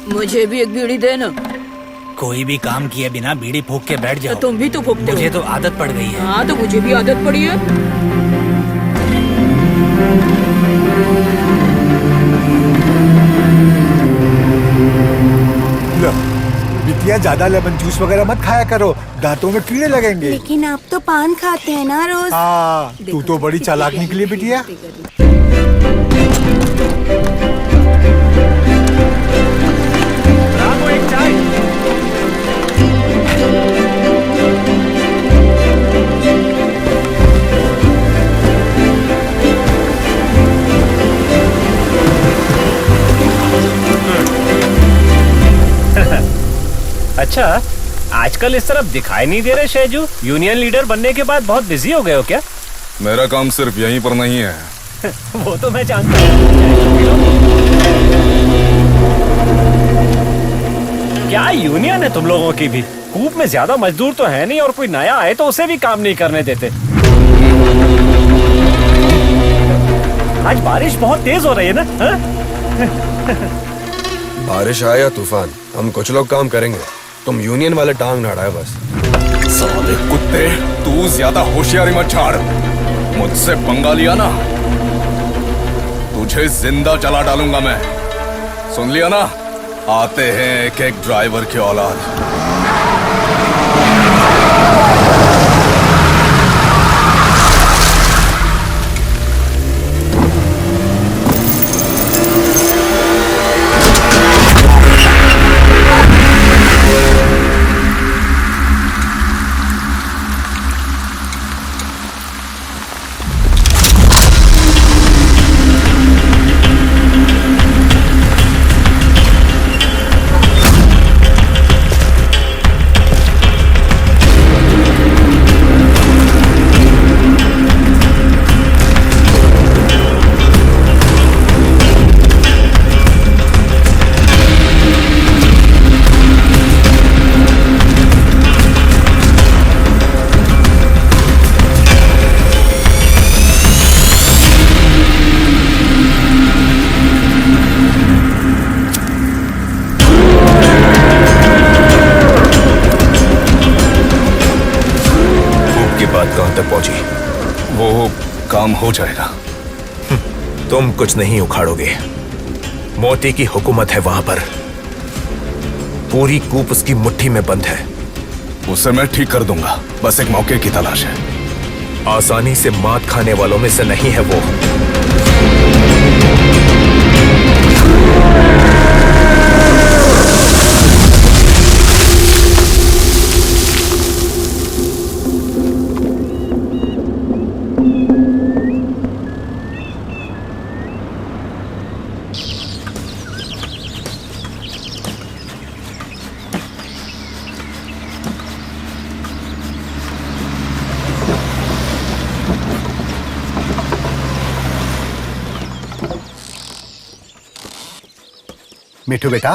मुझे भी एक बीड़ी दे ना। कोई भी काम किए बिना बीड़ी फूक के बैठ जाओ। तुम भी तो फूकते हो। मुझे तो आदत पड़ गई है। हाँ तो मुझे भी आदत पड़ी है। बिटिया ज्यादा लेमन जूस वगैरह मत खाया करो, दांतों में कीड़े लगेंगे। लेकिन आप तो पान खाते हैं ना रोज। हाँ, तू तो बड़ी चालाक निकली बिटिया। एक चाय। अच्छा, आजकल इस तरफ दिखाई नहीं दे रहे शैजू। यूनियन लीडर बनने के बाद बहुत बिजी हो गए हो क्या? मेरा काम सिर्फ यहीं पर नहीं है। वो तो मैं जानता हूँ। क्या यूनियन है तुम लोगों की भी? कूप में ज्यादा मजदूर तो है नहीं और कोई नया आए तो उसे भी काम नहीं करने देते। आज बारिश बहुत तेज हो रही है ना? बारिश आए या तूफान, हम कुछ लोग काम करेंगे। तुम यूनियन वाले टांग ना अड़ाए बस। साले कुत्ते, तू ज्यादा होशियारी मत झाड़। मुझसे पंगा लिया ना, तुझे जिंदा जला डालूंगा मैं। सुन लिया ना? आते हैं एक एक ड्राइवर की औलाद। कहां तक पहुंची? वो काम हो जाएगा। तुम कुछ नहीं उखाड़ोगे। मोती की हुकूमत है वहां पर। पूरी कूप उसकी मुट्ठी में बंद है। उसे मैं ठीक कर दूंगा, बस एक मौके की तलाश है। आसानी से मात खाने वालों में से नहीं है वो। मिठू बेटा,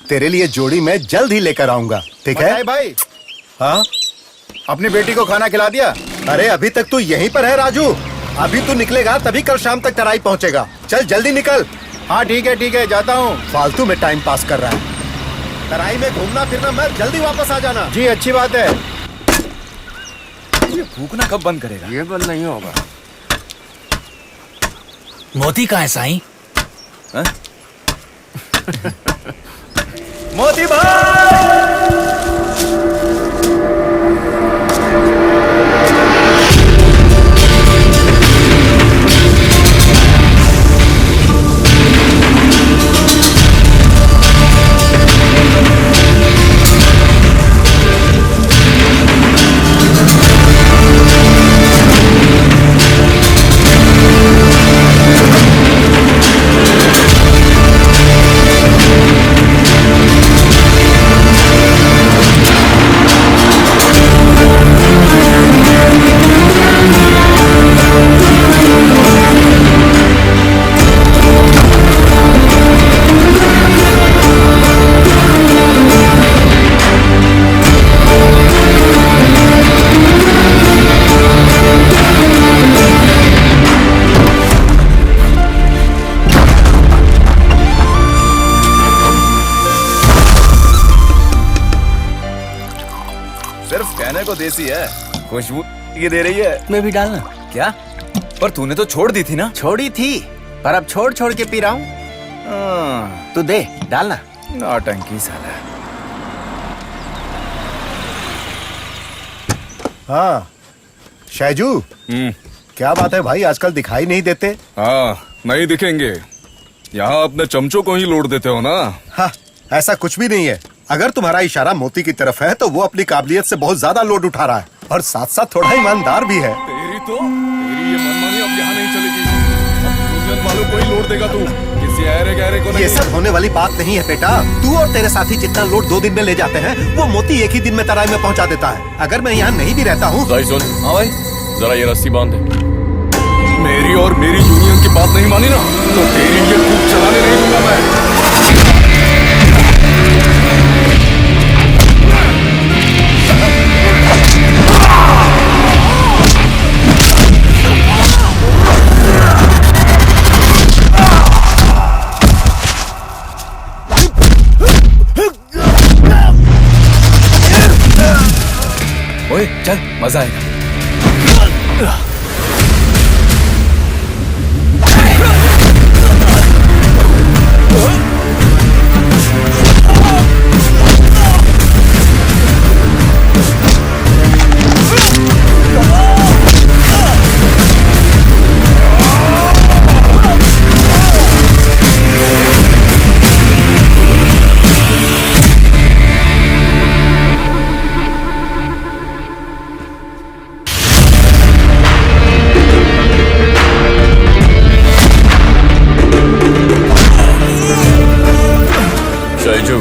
तेरे लिए जोड़ी मैं जल्द ही लेकर आऊंगा, ठीक है भाई? हाँ, अपनी बेटी को खाना खिला दिया? अरे अभी तक तू यहीं पर है राजू। अभी तू निकलेगा तभी कल शाम तक तराई पहुंचेगा। चल जल्दी निकल। हाँ ठीक है जाता हूँ। फालतू में टाइम पास कर रहा है। तराई में घूमना फिरना मत, जल्दी वापस आ जाना। जी अच्छी बात है। ये फूकना कब बंद करेगा? ये बंद नहीं होगा। मोती कहाँ है साईं? मोती भाई! तो देसी है, खुशबू ये दे रही है। मैं भी डालना। क्या? पर तूने तो छोड़ दी थी ना। छोड़ी थी, पर अब छोड़ छोड़ के पी रहा हूँ। तू दे, डालना। नौटंकी साला। हाँ शैजू, क्या बात है भाई, आजकल दिखाई नहीं देते? हाँ, नहीं दिखेंगे। यहाँ अपने चमचों को ही लोड देते हो ना। हाँ, ऐसा कुछ भी नहीं है। अगर तुम्हारा इशारा मोती की तरफ है तो वो अपनी काबिलियत से बहुत ज्यादा लोड उठा रहा है और साथ साथ थोड़ा ईमानदार भी है। तेरी ये मनमानी अब यहाँ नहीं चलेगी। अब यूनियन वालों को ही लोड देगा तू, किसी ऐरे गहरे को नहीं। ये सब होने वाली बात नहीं है बेटा। तू और तेरे साथी जितना लोड 2 दिन में ले जाते हैं, वो मोती एक ही दिन में तराई में पहुंचा देता है। अगर मैं यहाँ नहीं भी रहता हूँ। सुन, हाँ भाई, जरा ये रस्सी बांध दे। मेरी और मेरी यूनियन की बात नहीं मानी ना, तो तेरी ये कूप चलाने नहीं दूंगा मैं। ओए चल, मजा आएगा। शैजू,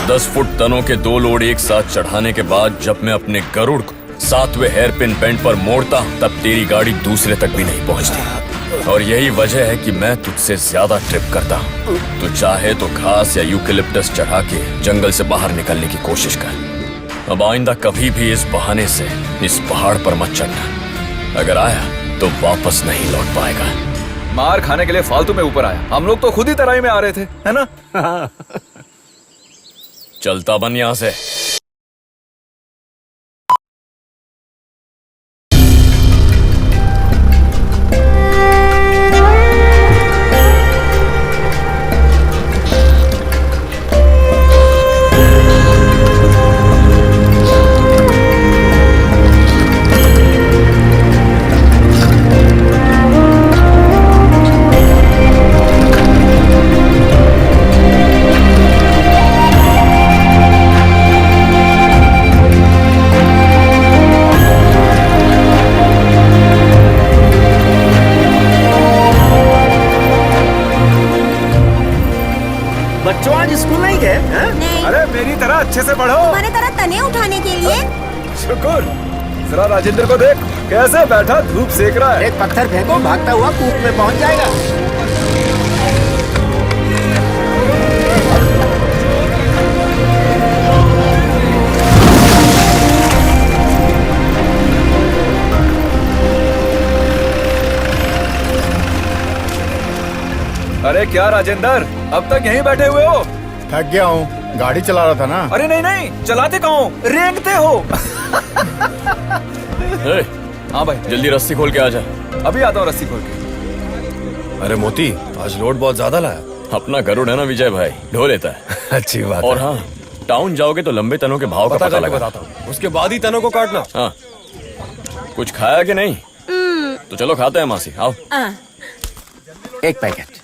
10 फुट तनों के 2 लोड एक साथ चढ़ाने के बाद जब मैं अपने गरुड़ को 7वें हेयरपिन बेंड पर मोड़ता हूं, तब तेरी गाड़ी दूसरे तक भी नहीं पहुंचती। और यही वजह है कि मैं तुझसे ज्यादा ट्रिप करता हूं। तू चाहे तो घास या यूकेलिप्टस चढ़ा के जंगल से बाहर निकलने की कोशिश कर। अब आइंदा कभी भी इस बहाने से इस पहाड़ पर मत चढ़ना। अगर आया तो वापस नहीं लौट पाएगा। मार खाने के लिए फालतू में ऊपर आया। हम लोग तो खुद ही तराई में आ रहे थे, है ना? चलता बन यहां से। बच्चों आज स्कूल नहीं गए? नहीं। अरे मेरी तरह अच्छे से पढ़ो। तुम्हारे तरह तने उठाने के लिए। शुक्र। जरा राजेंद्र को देख, कैसे बैठा धूप सेक रहा है। एक पत्थर फेंको, भागता हुआ कूप में पहुंच जाएगा। अरे क्या राजेंद्र, अब तक यहीं बैठे हुए हो? थक गया हूँ, गाड़ी चला रहा था ना। अरे नहीं नहीं, चलाते कहाँ हो, रेंगते हो। हाँ भाई, जल्दी रस्सी खोल के आ जा। अभी आता हूँ रस्सी खोल के। अरे मोती, आज लोड बहुत ज्यादा लाया। अपना गरुड़ है ना विजय भाई, ढो लेता है। अच्छी बात और है। हाँ, टाउन जाओगे तो लंबे तनों के भाव का पता लगा। बताता हूँ, उसके बाद ही तनों को काटना। हाँ, कुछ खाया कि नहीं? तो चलो खाते हैं मासी, आओ। एक पैकेट।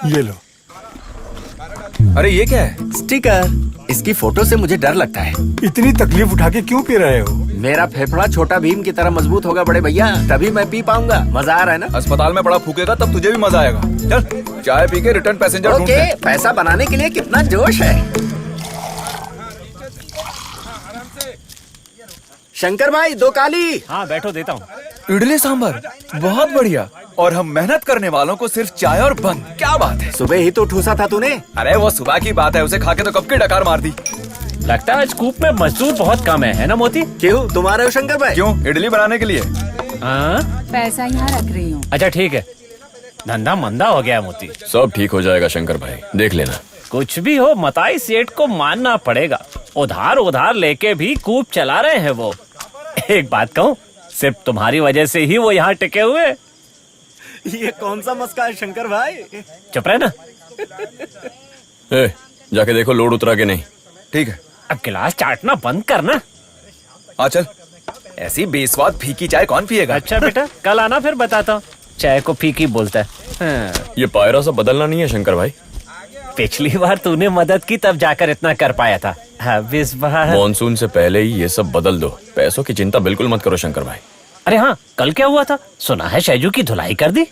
ये लो। अरे ये क्या है? स्टिकर। इसकी फोटो से मुझे डर लगता है। इतनी तकलीफ उठा के क्यों पी रहे हो? मेरा फेफड़ा छोटा भीम की तरह मजबूत होगा बड़े भैया, तभी मैं पी पाऊंगा। मजा आ रहा है ना? अस्पताल में पड़ा फूकेगा तब तुझे भी मजा आएगा। चल चाय पी के रिटर्न पैसेंजर ढूंढते ओके, हैं। पैसा बनाने के लिए कितना जोश है। शंकर भाई, 2 काली। हाँ बैठो, देता हूँ। इडली सांभर, बहुत बढ़िया। और हम मेहनत करने वालों को सिर्फ चाय और बंद। क्या बात है। सुबह ही तो ठूसा था तूने। अरे वो सुबह की बात है, उसे खा के तो कब की डकार मार दी। लगता है आज कूप में मजदूर बहुत कम है ना मोती? क्यों, तुम आ रहे हो शंकर भाई? क्यों, इडली बनाने के लिए? हाँ, पैसा यहाँ रख रही हूँ। अच्छा ठीक है। धंधा मंदा हो गया है मोती। सब ठीक हो जाएगा शंकर भाई, देख लेना। कुछ भी हो मताई सेठ को मानना पड़ेगा। उधार उधार लेके भी कूप चला रहे हैं वो। एक बात कहूँ, सिर्फ तुम्हारी वजह से ही वो यहाँ टिके हुए। ये कौन सा मस्का है शंकर भाई? चुप रहे ना। ए, जाके देखो लोड उतरा के नहीं। ठीक है। अब गिलास चाटना बंद करना। आ चल, ऐसी बेस्वाद फीकी चाय कौन पिएगा? अच्छा बेटा, कल आना फिर बताता हूँ। चाय को फीकी बोलता है। हाँ। ये पायरा सा बदलना नहीं है शंकर भाई। पिछली बार तूने मदद की तब जाकर इतना कर पाया था। अब इस बार मॉनसून से पहले ही ये सब बदल दो। पैसों की चिंता बिल्कुल मत करो शंकर भाई। अरे हाँ, कल क्या हुआ था? सुना है शैजू की धुलाई कर दी।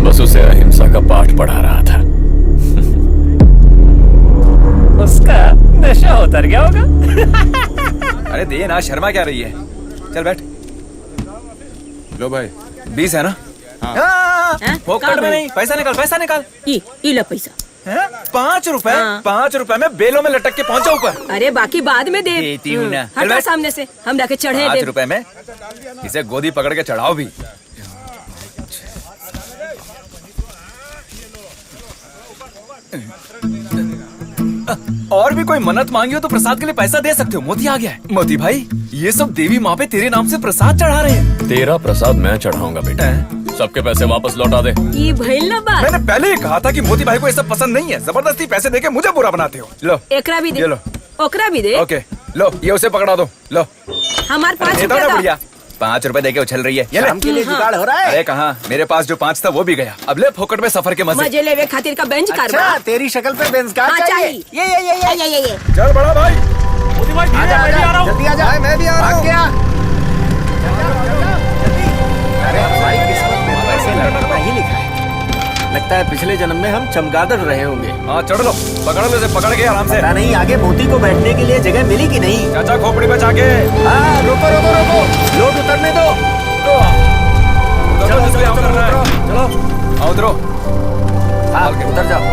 बस उसे अहिंसा का पाठ पढ़ा रहा था। उसका नशा उतर गया होगा। अरे दे ना, शर्मा क्या रही है? चल बैठ। लो भाई, 20 है ना? हैं? फोकट कहाँ में भाई? नहीं, पैसा निकाल, पैसा निकाल। ये ला पैसा। हैं? 5 रुपए? हाँ। 5 रुपए में बेलों में लटक के पहुंचा ऊपर। अरे बाकी बाद में दे। देती हूँ ना। चल हटा बैठ। सामने से, हम जाके चढ़े 5 दे। रुपए में इसे गोदी पकड़ के चढ़ाओ भी। और भी कोई मन्नत मांगी हो तो प्रसाद के लिए पैसा दे सकते हो। मोती आ गया है। मोती भाई, ये सब देवी माँ पे तेरे नाम से प्रसाद चढ़ा रहे हैं। तेरा प्रसाद मैं चढ़ाऊंगा बेटा। सबके पैसे वापस लौटा दे। ये भइल ना बात। मैंने पहले ही कहा था कि मोती भाई को ये सब पसंद नहीं है। जबरदस्ती पैसे देके मुझे बुरा बनाते हो। लो एकरा भी दे। ये लो। ओकरा भी दे। ओके, लो ये उसे पकड़ा दो। लो हमार 5 दे दो ना रुपया बढ़िया। 5 रुपए देके उछल रही है। ये ले। शाम के लिए जुगाड़ हो रहा है। अरे कहाँ, मेरे पास जो 5 था वो भी गया। अब ले फोकट में सफर के मजे। मजे लेवे खातिर का बेंच अच्छा, करवा। तेरी शक्ल पे बेंच कार हाँ, चाहिए। चाहिए। ये। चल बड़ा भाई। आजा, आजा, जल्दी आजा। मैं भी आ रहा हूँ। क्या? अरे हमारी किस्मत में तो ऐसे लड़ना ही लिखा है। लगता है पिछले जन्म में हम चमगादड़ रहे होंगे। हाँ चढ़ लो, पकड़ लो इसे, पकड़ के आराम से। पता नहीं आगे मोती को बैठने के लिए जगह मिली कि नहीं। चाचा खोपड़ी बचा के। हाँ, रोको रोको रोको, लोड उतरने दो। चलो जिसपे हम कर रहे हैं। चलो, आओ उतरो। हाँ, उतर जाओ।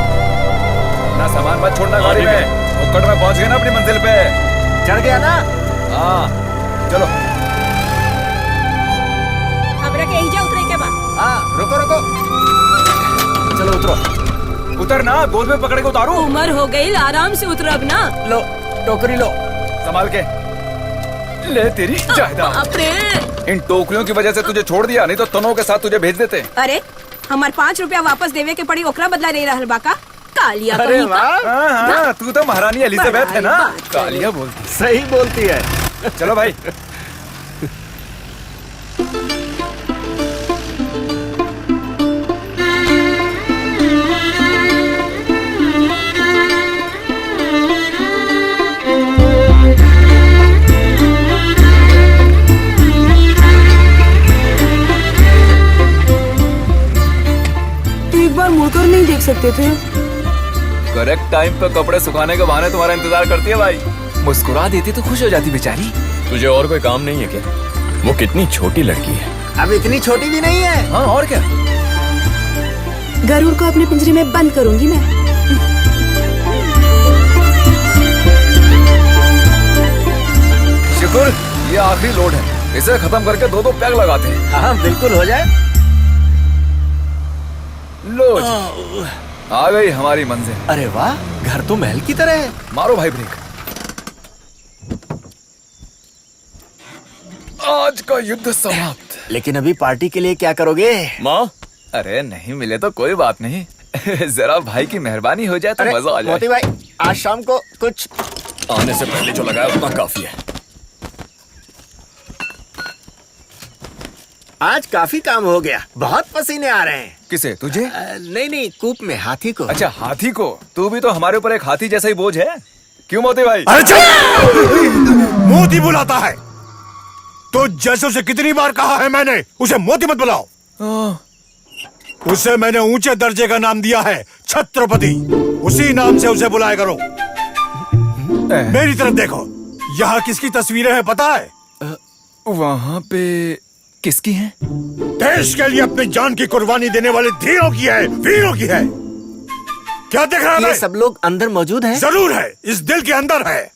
ना सामान मत छोड़ना गाड़ी में। फोकट में पहुंच गए ना अपनी मंजिल पे। चढ़ गया ना? हाँ चलो। हमरा के एहिजा उतरे के बा। हाँ, रुको रुको। चलो उतरो। उतर ना, गोद में पकड़ के उतारू। उम्र हो गई, आराम से उतरब ना। लो, टोकरी लो। संभाल के ले तेरी जायदाद। बाप रे। इन टोकरियों की वजह से तुझे छोड़ दिया, नहीं तो तनों के साथ तुझे भेज देते। अरे हमार 5 रुपया वापस देवे के पड़ी, ओकरा बदला नहीं रहल बाका। कालिया अरे कहीं का। वाह, हाँ हाँ, तू तो महारानी एलिजाबेथ है ना। बड़ी बात है। कालिया बोलती। सही बोलती है। चलो भाई। एक बार मुड़कर नहीं देख सकते थे? करेक्ट टाइम पे कपड़े सुखाने के बहाने तुम्हारा इंतजार करती है भाई। मुस्कुरा देती तो खुश हो जाती बेचारी। तुझे और कोई काम नहीं है क्या? वो कितनी छोटी लड़की है। अब इतनी छोटी भी नहीं है। हाँ और क्या। गरुड़ को अपने पिंजरे में बंद करूंगी मैं। शुक्र, ये आखिरी लोड है। इसे खत्म करके 2-2 पैग लगाते हैं। हाँ, बिल्कुल हो जाए। लो जी, आ गई हमारी मंजिल। अरे वाह, घर तो महल की तरह है। मारो भाई ब्रेक। आज का युद्ध समाप्त। लेकिन अभी पार्टी के लिए क्या करोगे? माँ, अरे नहीं मिले तो कोई बात नहीं। जरा भाई की मेहरबानी हो जाए तो अरे मजा आ जाए। मोती भाई, आज शाम को कुछ आने से पहले जो लगाया उतना काफी है। आज काफी काम हो गया। बहुत पसीने आ रहे हैं। किसे, तुझे? नहीं, कूप में हाथी को। अच्छा हाथी को। तू भी तो हमारे ऊपर एक हाथी जैसा ही बोझ है। क्यों मोती भाई? मोती बुलाता है तो जैसे उसे कितनी बार कहा है मैंने, उसे मोती मत बुलाओ। उसे मैंने ऊंचे दर्जे का नाम दिया है, छत्रपति। उसी नाम से उसे बुलाया करो। मेरी तरफ देखो, यहाँ किसकी तस्वीरें हैं पता है? वहाँ पे किसकी है? देश के लिए अपनी जान की कुर्बानी देने वाले धीरों की है, वीरों की है। क्या देख रहा ये है? सब लोग अंदर मौजूद हैं? जरूर है, इस दिल के अंदर है।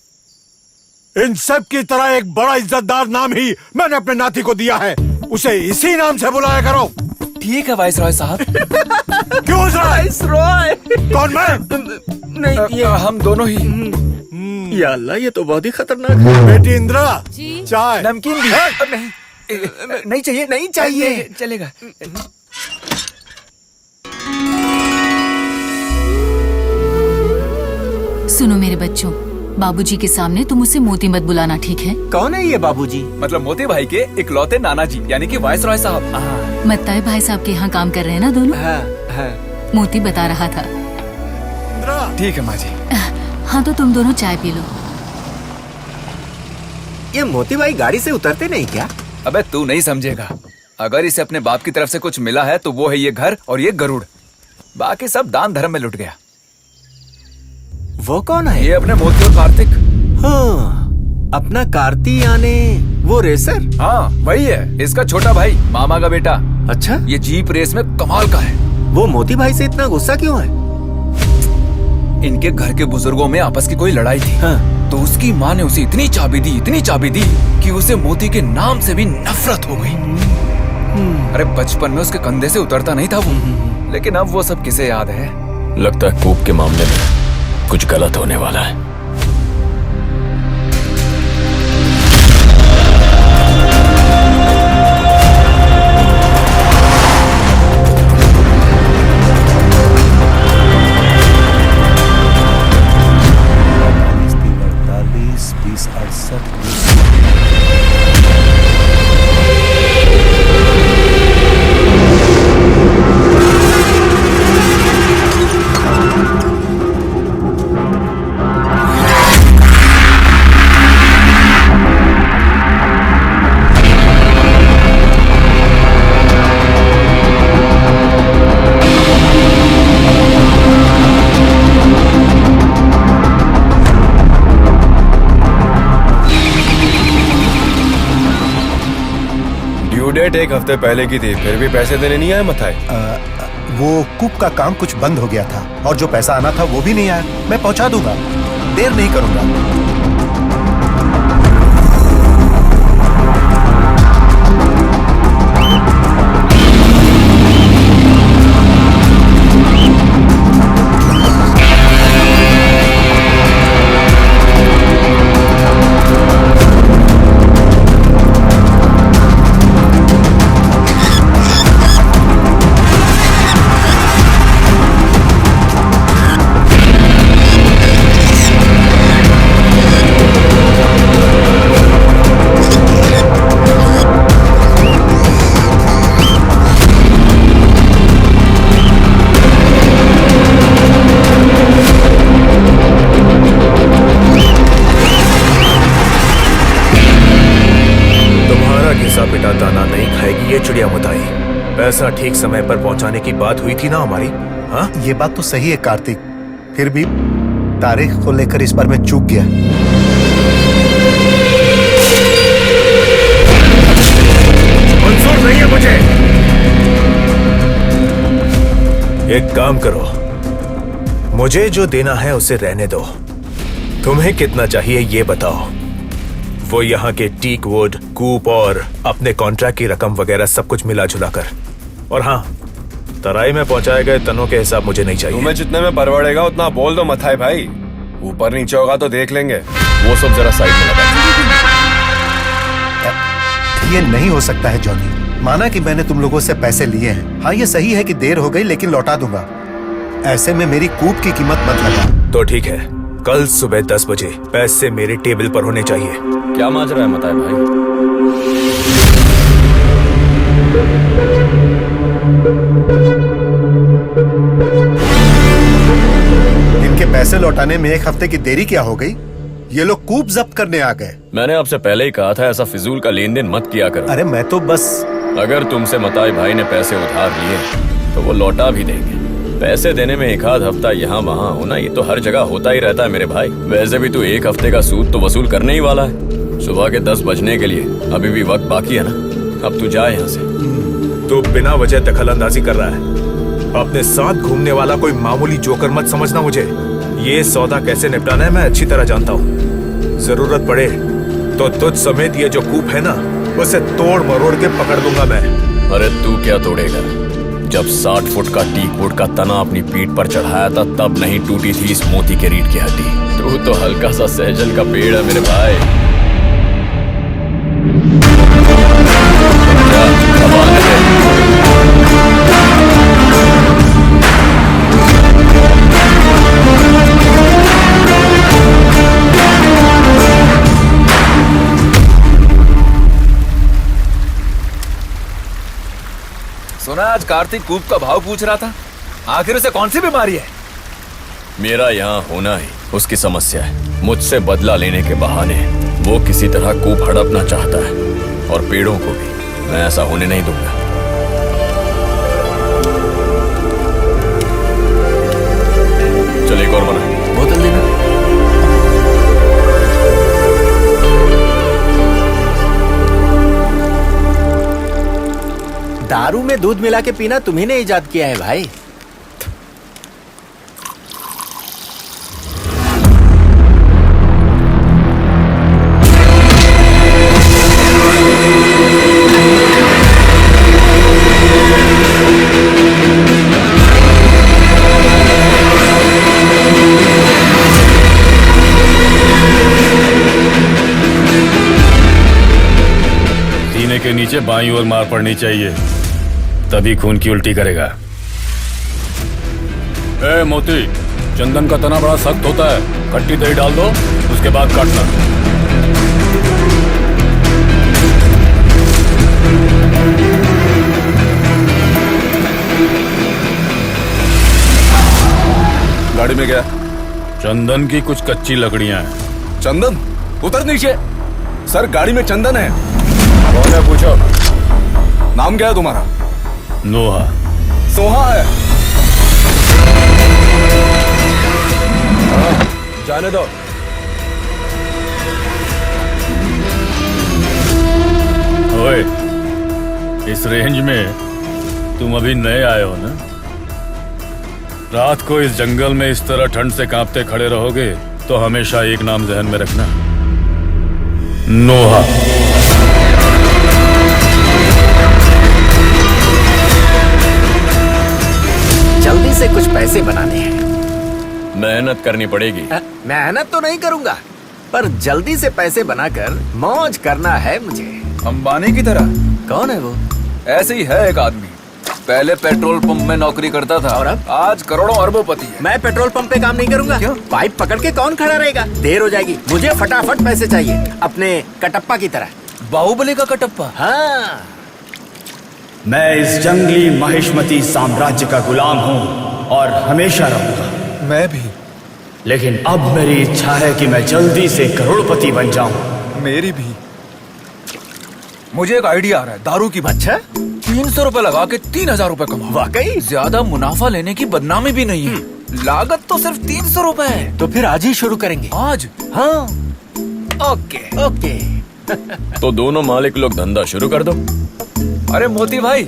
इन सब की तरह एक बड़ा इज्जतदार नाम ही मैंने अपने नाती को दिया है। उसे इसी नाम से बुलाया करो। ठीक है वाइस रॉय साहब। क्यों वाइस रॉय? कौन कौन मैं? नहीं हम दोनों ही। या अल्लाह, ये तो बहुत ही खतरनाक है। बेटी इंदिरा, चाय। नमकीन भी। नहीं चाहिए, नहीं चाहिए, चलेगा। सुनो मेरे बच्चों, बाबूजी के सामने तुम उसे मोती मत बुलाना, ठीक है? कौन है ये बाबूजी? मतलब मोती भाई के इकलौते नाना जी, यानी कि वाइस रॉय साहब। मत्ताई भाई साहब के यहाँ काम कर रहे हैं ना दोनों? हाँ। मोती बता रहा था। ठीक है माँ जी। हाँ तो तुम दोनों चाय पी लो। ये मोती भाई गाड़ी से उतरते नहीं क्या? अबे तू नहीं समझेगा। अगर इसे अपने बाप की तरफ से कुछ मिला है तो वो है ये घर और ये गरुड़। बाकी सब दान धर्म में लुट गया। वो कौन है? ये अपने मोती और कार्तिक। हाँ, अपना कार्ती यानी वो रेसर। हाँ वही है, इसका छोटा भाई, मामा का बेटा। अच्छा, ये जीप रेस में कमाल का है। वो मोती भाई से इतना गुस्सा क्यों है? इनके घर के बुजुर्गों में आपस की कोई लड़ाई थी। हाँ। तो उसकी माँ ने उसे इतनी चाबी दी कि उसे मोती के नाम से भी नफरत हो गई। अरे बचपन में उसके कंधे से उतरता नहीं था वो, लेकिन अब वो सब किसे याद है। लगता है कूप के मामले में कुछ गलत होने वाला है। डेट एक हफ्ते पहले की थी, फिर भी पैसे देने नहीं आए मथाई। वो कूप का काम कुछ बंद हो गया था और जो पैसा आना था वो भी नहीं आया। मैं पहुंचा दूंगा, देर नहीं करूंगा। पैसा ठीक समय पर पहुंचाने की बात हुई थी ना हमारी। हाँ, ये बात तो सही है कार्तिक, फिर भी तारीख को लेकर इस बार मैं चूक गया। मंजूर नहीं है मुझे। एक काम करो, मुझे जो देना है उसे रहने दो। तुम्हें कितना चाहिए ये बताओ। वो यहाँ के टीक वुड, कूप और अपने कॉन्ट्रैक्ट की रकम वगैरह सब कुछ मिला जुला कर। और हाँ, तराई में पहुंचाए गए तनों के हिसाब मुझे नहीं चाहिए। तुम्हें जितने में परवड़ेगा उतना बोल दो मथाई भाई, ऊपर नीचे होगा तो देख लेंगे। वो सब जरा साइड में लगा। ये नहीं हो सकता है जॉनी। माना कि मैंने तुम लोगों से पैसे लिए हैं। हाँ, ये सही है कि देर हो गई, लेकिन लौटा दूंगा। ऐसे में मेरी कूप की कीमत मत लगा। तो ठीक है, कल सुबह 10 बजे पैसे मेरे टेबल पर होने चाहिए। क्या माजरा है मताए भाई? इनके पैसे लौटाने में एक हफ्ते की देरी क्या हो गई? ये लोग कूप जब्त करने आ गए। मैंने आपसे पहले ही कहा था ऐसा फिजूल का लेन देन मत किया करो। अरे मैं तो बस। अगर तुमसे मताई भाई ने पैसे उधार लिए तो वो लौटा भी देंगे। पैसे देने में एक आध हफ्ता यहाँ वहाँ होना ये तो हर जगह होता ही रहता है मेरे भाई। वैसे भी तू एक हफ्ते का सूद तो वसूल करने ही वाला है। सुबह के 10 बजने के लिए अभी भी वक्त बाकी है ना। अब तू जा यहाँ से। तू बिना वजह दखल अंदाजी कर रहा है। अपने साथ घूमने वाला कोई मामूली जोकर मत समझना मुझे। ये सौदा कैसे निपटाना है मैं अच्छी तरह जानता हूँ। जरूरत पड़े तो तुझ समेत ये जो कूप है ना, उसे तोड़ मरोड़ के पकड़ दूंगा मैं। अरे तू क्या तोड़ेगा? जब 60 फुट का टीक वुड का तना अपनी पीठ पर चढ़ाया था तब नहीं टूटी थी इस मोती के रीढ़ की हड्डी। तू तो हल्का सा सहजल का पेड़ है मेरे भाई। जा, अब आने दे। सुना आज कार्तिक कूप का भाव पूछ रहा था। आखिर उसे कौन सी बीमारी है? मेरा यहाँ होना ही उसकी समस्या है। मुझसे बदला लेने के बहाने वो किसी तरह कूप हड़पना चाहता है और पेड़ों को भी मैं ऐसा होने नहीं दूंगा। चल एक और बना। बोतल देना। दारू में दूध मिला के पीना तुम्ही ने इजाद किया है भाई। सीने के नीचे बाईं ओर मार पड़नी चाहिए, तभी खून की उल्टी करेगा। ए मोती, चंदन का तना बड़ा सख्त होता है, खट्टी दही डाल दो, उसके बाद काटना। गाड़ी में क्या? चंदन की कुछ कच्ची लकड़ियां हैं। चंदन? उतर नीचे। सर गाड़ी में चंदन है। कौन है पूछो। नाम क्या है तुम्हारा? नोहा। सोहा है। जाने दो। ओए, इस रेंज में तुम अभी नए आए हो ना? रात को इस जंगल में इस तरह ठंड से कांपते खड़े रहोगे तो हमेशा एक नाम ज़हन में रखना, नोहा। जल्दी से कुछ पैसे बनाने हैं। मेहनत करनी पड़ेगी। मेहनत तो नहीं करूंगा, पर जल्दी से पैसे बनाकर मौज करना है मुझे। अंबानी की तरह? कौन है वो? ऐसे ही है एक आदमी। पहले पेट्रोल पंप में नौकरी करता था और अब? आज करोड़ों अरबोपति है। मैं पेट्रोल पंप पे काम नहीं करूंगा। क्यों? पाइप पकड़ के कौन खड़ा रहेगा? देर हो जाएगी। मुझे फटाफट पैसे चाहिए, अपने कटप्पा की तरह। बाहुबली का कटप्पा? हाँ। मैं इस जंगली महिष्मती साम्राज्य का गुलाम हूँ और हमेशा रहूंगा। मैं भी। लेकिन अब मेरी इच्छा है कि मैं जल्दी से करोड़पति बन जाऊं। मेरी भी। मुझे एक आइडिया आ रहा है दारू की। अच्छा? 300 रुपए लगा के 3000 रुपए कमाओ। वाकई? ज्यादा मुनाफा लेने की बदनामी भी नहीं है। लागत तो सिर्फ 300 रुपए है। तो फिर आज ही शुरू करेंगे। आज? हाँ। Okay okay. तो दोनों मालिक लोग धंधा शुरू कर दो। अरे मोती भाई,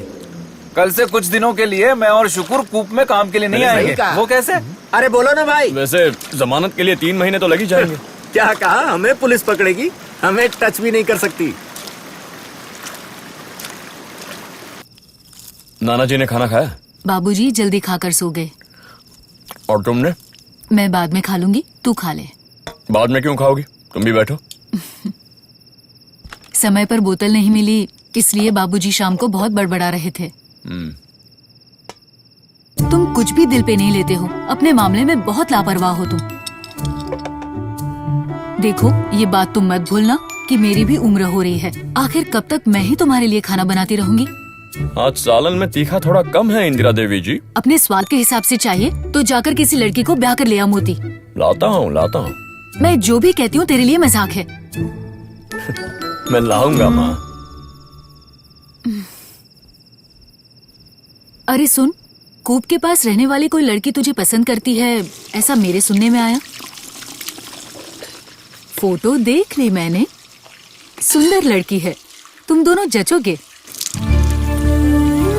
कल से कुछ दिनों के लिए मैं और शुक्र कूप में काम के लिए नहीं आएंगे। वो कैसे? अरे बोलो ना भाई। वैसे जमानत के लिए 3 महीने तो लग ही जाएंगे। क्या कहा? हमें पुलिस पकड़ेगी? हमें टच भी नहीं कर सकती। नाना जी ने खाना खाया? बाबूजी जल्दी खाकर सो गए। और तुमने? मैं बाद में खा लूंगी, तू खा ले। बाद में क्यों खाओगी? तुम भी बैठो। समय पर बोतल नहीं मिली, इसलिए बाबूजी शाम को बहुत बड़बड़ा रहे थे। तुम कुछ भी दिल पे नहीं लेते हो, अपने मामले में बहुत लापरवाह हो तुम। देखो, ये बात तुम मत भूलना कि मेरी भी उम्र हो रही है। आखिर कब तक मैं ही तुम्हारे लिए खाना बनाती रहूंगी? आज सालन में तीखा थोड़ा कम है इंदिरा देवी जी। अपने स्वाद के हिसाब से चाहिए तो जाकर किसी लड़की को ब्याह कर ले आ मोती। लाता हूँ। मैं जो भी कहती हूँ तेरे लिए मजाक है। मैं लाऊंगा माँ। अरे सुन, कूप के पास रहने वाली कोई लड़की तुझे पसंद करती है, ऐसा मेरे सुनने में आया। फोटो देख ली मैंने, सुंदर लड़की है, तुम दोनों जचोगे।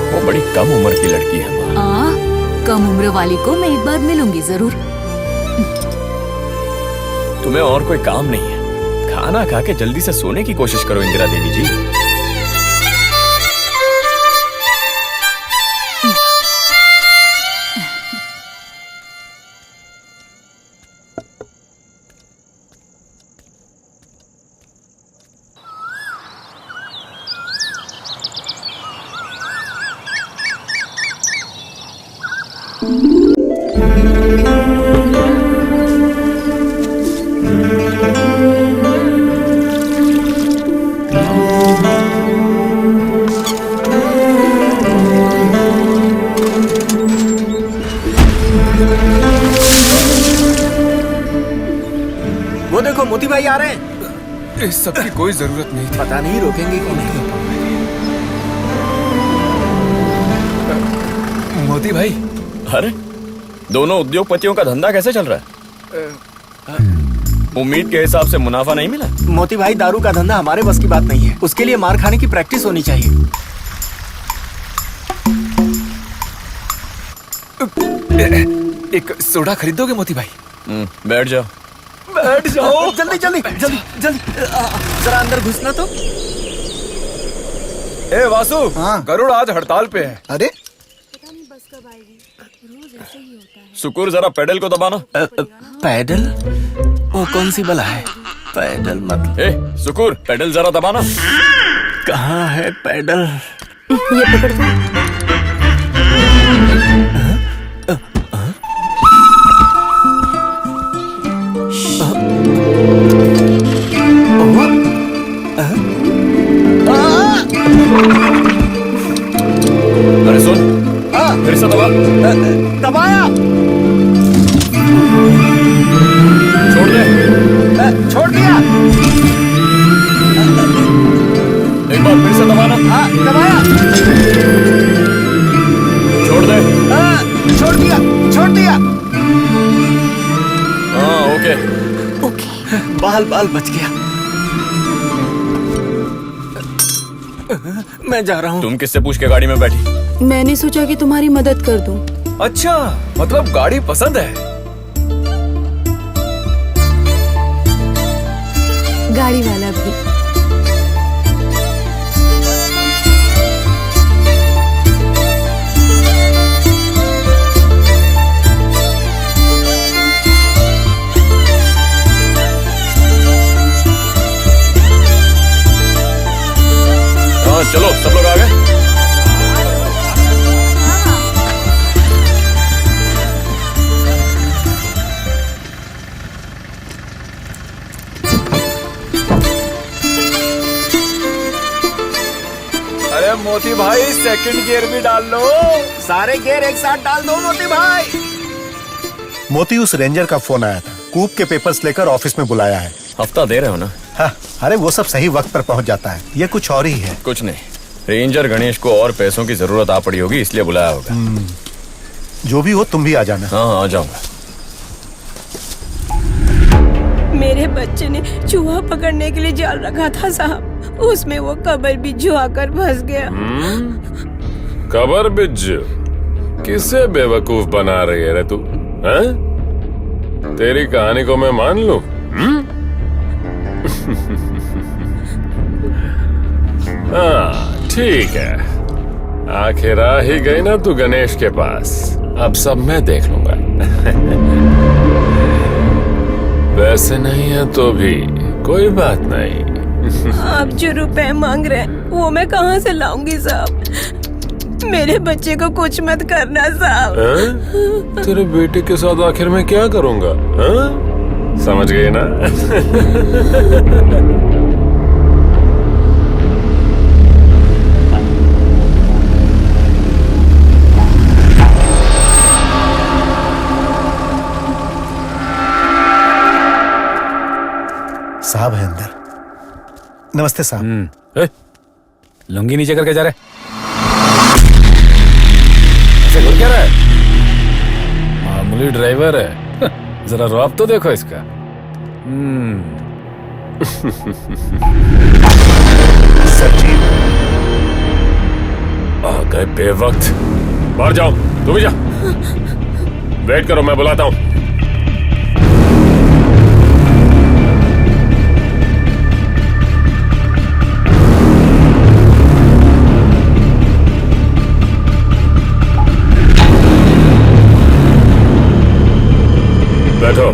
वो बड़ी कम उम्र की लड़की है माँ। कम उम्र वाली को मैं एक बार मिलूंगी जरूर। तुम्हें और कोई काम नहीं है, खाना खा के जल्दी से सोने की कोशिश करो इंदिरा देवी जी। वो देखो मोती भाई आ रहे हैं। इस सब की कोई जरूरत नहीं थी। पता नहीं रोकेंगे कि नहीं। मोती भाई, अरे दोनों उद्योगपतियों का धंधा कैसे चल रहा है? उम्मीद के हिसाब से मुनाफा नहीं मिला? मोती भाई, दारू का धंधा हमारे बस की बात नहीं है। उसके लिए मार खाने की प्रैक्टिस होनी चाहिए। एक सोडा खरीदोगे मोती भाई? बैठ जाओ। बैठ जाओ। जल्दी जल्दी जल्दी जल्दी, जरा अंदर घुसना तो। ए वासु, गरुड़ आज हड़ताल पे है। अरे सुकुर, जरा पेडल को दबाना। पैडल? वो कौन सी बला है? पैडल मत। ए सुकुर, पेडल जरा दबाना। कहाँ है पैडल? ये पकड़ दो। अरे सुन, फिर से दबा। दबाया। छोड़ दे। छोड़ दिया। एक बार फिर से दबाना। दबाया। छोड़ दे। छोड़ दिया। छोड़ दिया। हाँ ओके। बाल बाल बच गया। मैं जा रहा हूँ। तुम किससे पूछ के गाड़ी में बैठी? मैंने सोचा कि तुम्हारी मदद कर दूं। अच्छा, मतलब गाड़ी पसंद है? गाड़ी वाला भी। हाँ चलो, सब लोग आ गए। अरे मोती भाई, सेकंड गियर भी डाल लो। सारे गियर एक साथ डाल दो मोती भाई। मोती, उस रेंजर का फोन आया था। कूप के पेपर्स लेकर ऑफिस में बुलाया है। हफ्ता दे रहे हो ना? हाँ, अरे वो सब सही वक्त पर पहुंच जाता है। ये कुछ और ही है। कुछ नहीं, रेंजर गणेश को और पैसों की जरूरत आ पड़ी होगी, इसलिए बुलाया होगा। जो भी हो, तुम भी आ जाना। हाँ आ जाऊंगा। मेरे बच्चे ने चूहा पकड़ने के लिए जाल रखा था साहब, उसमें वो कबर बिज्जू आकर फंस गया। कबर बिज्जू? किसे बेवकूफ बना रही है रे तू? हैं? तेरी कहानी को मैं मान लूं? हाँ ठीक है, आखिर आ ही गई ना तू गणेश के पास। अब सब मैं देख लूंगा। पैसे नहीं है तो भी कोई बात नहीं। आप जो रुपए मांग रहे हैं वो मैं कहाँ से लाऊंगी साहब? मेरे बच्चे को कुछ मत करना साहब। तेरे बेटे के साथ आखिर मैं क्या करूंगा? समझ गए ना? साहब है अंदर। नमस्ते साहब। लुंगी नीचे करके जा रहे? ऐसे घुर क्या रहा है? मामूली ड्राइवर है, जरा रौब तो देखो इसका। सच्ची आ गए बेवक्त। बाहर जाओ, तू भी जा। वेट करो, मैं बुलाता हूँ। बैठो।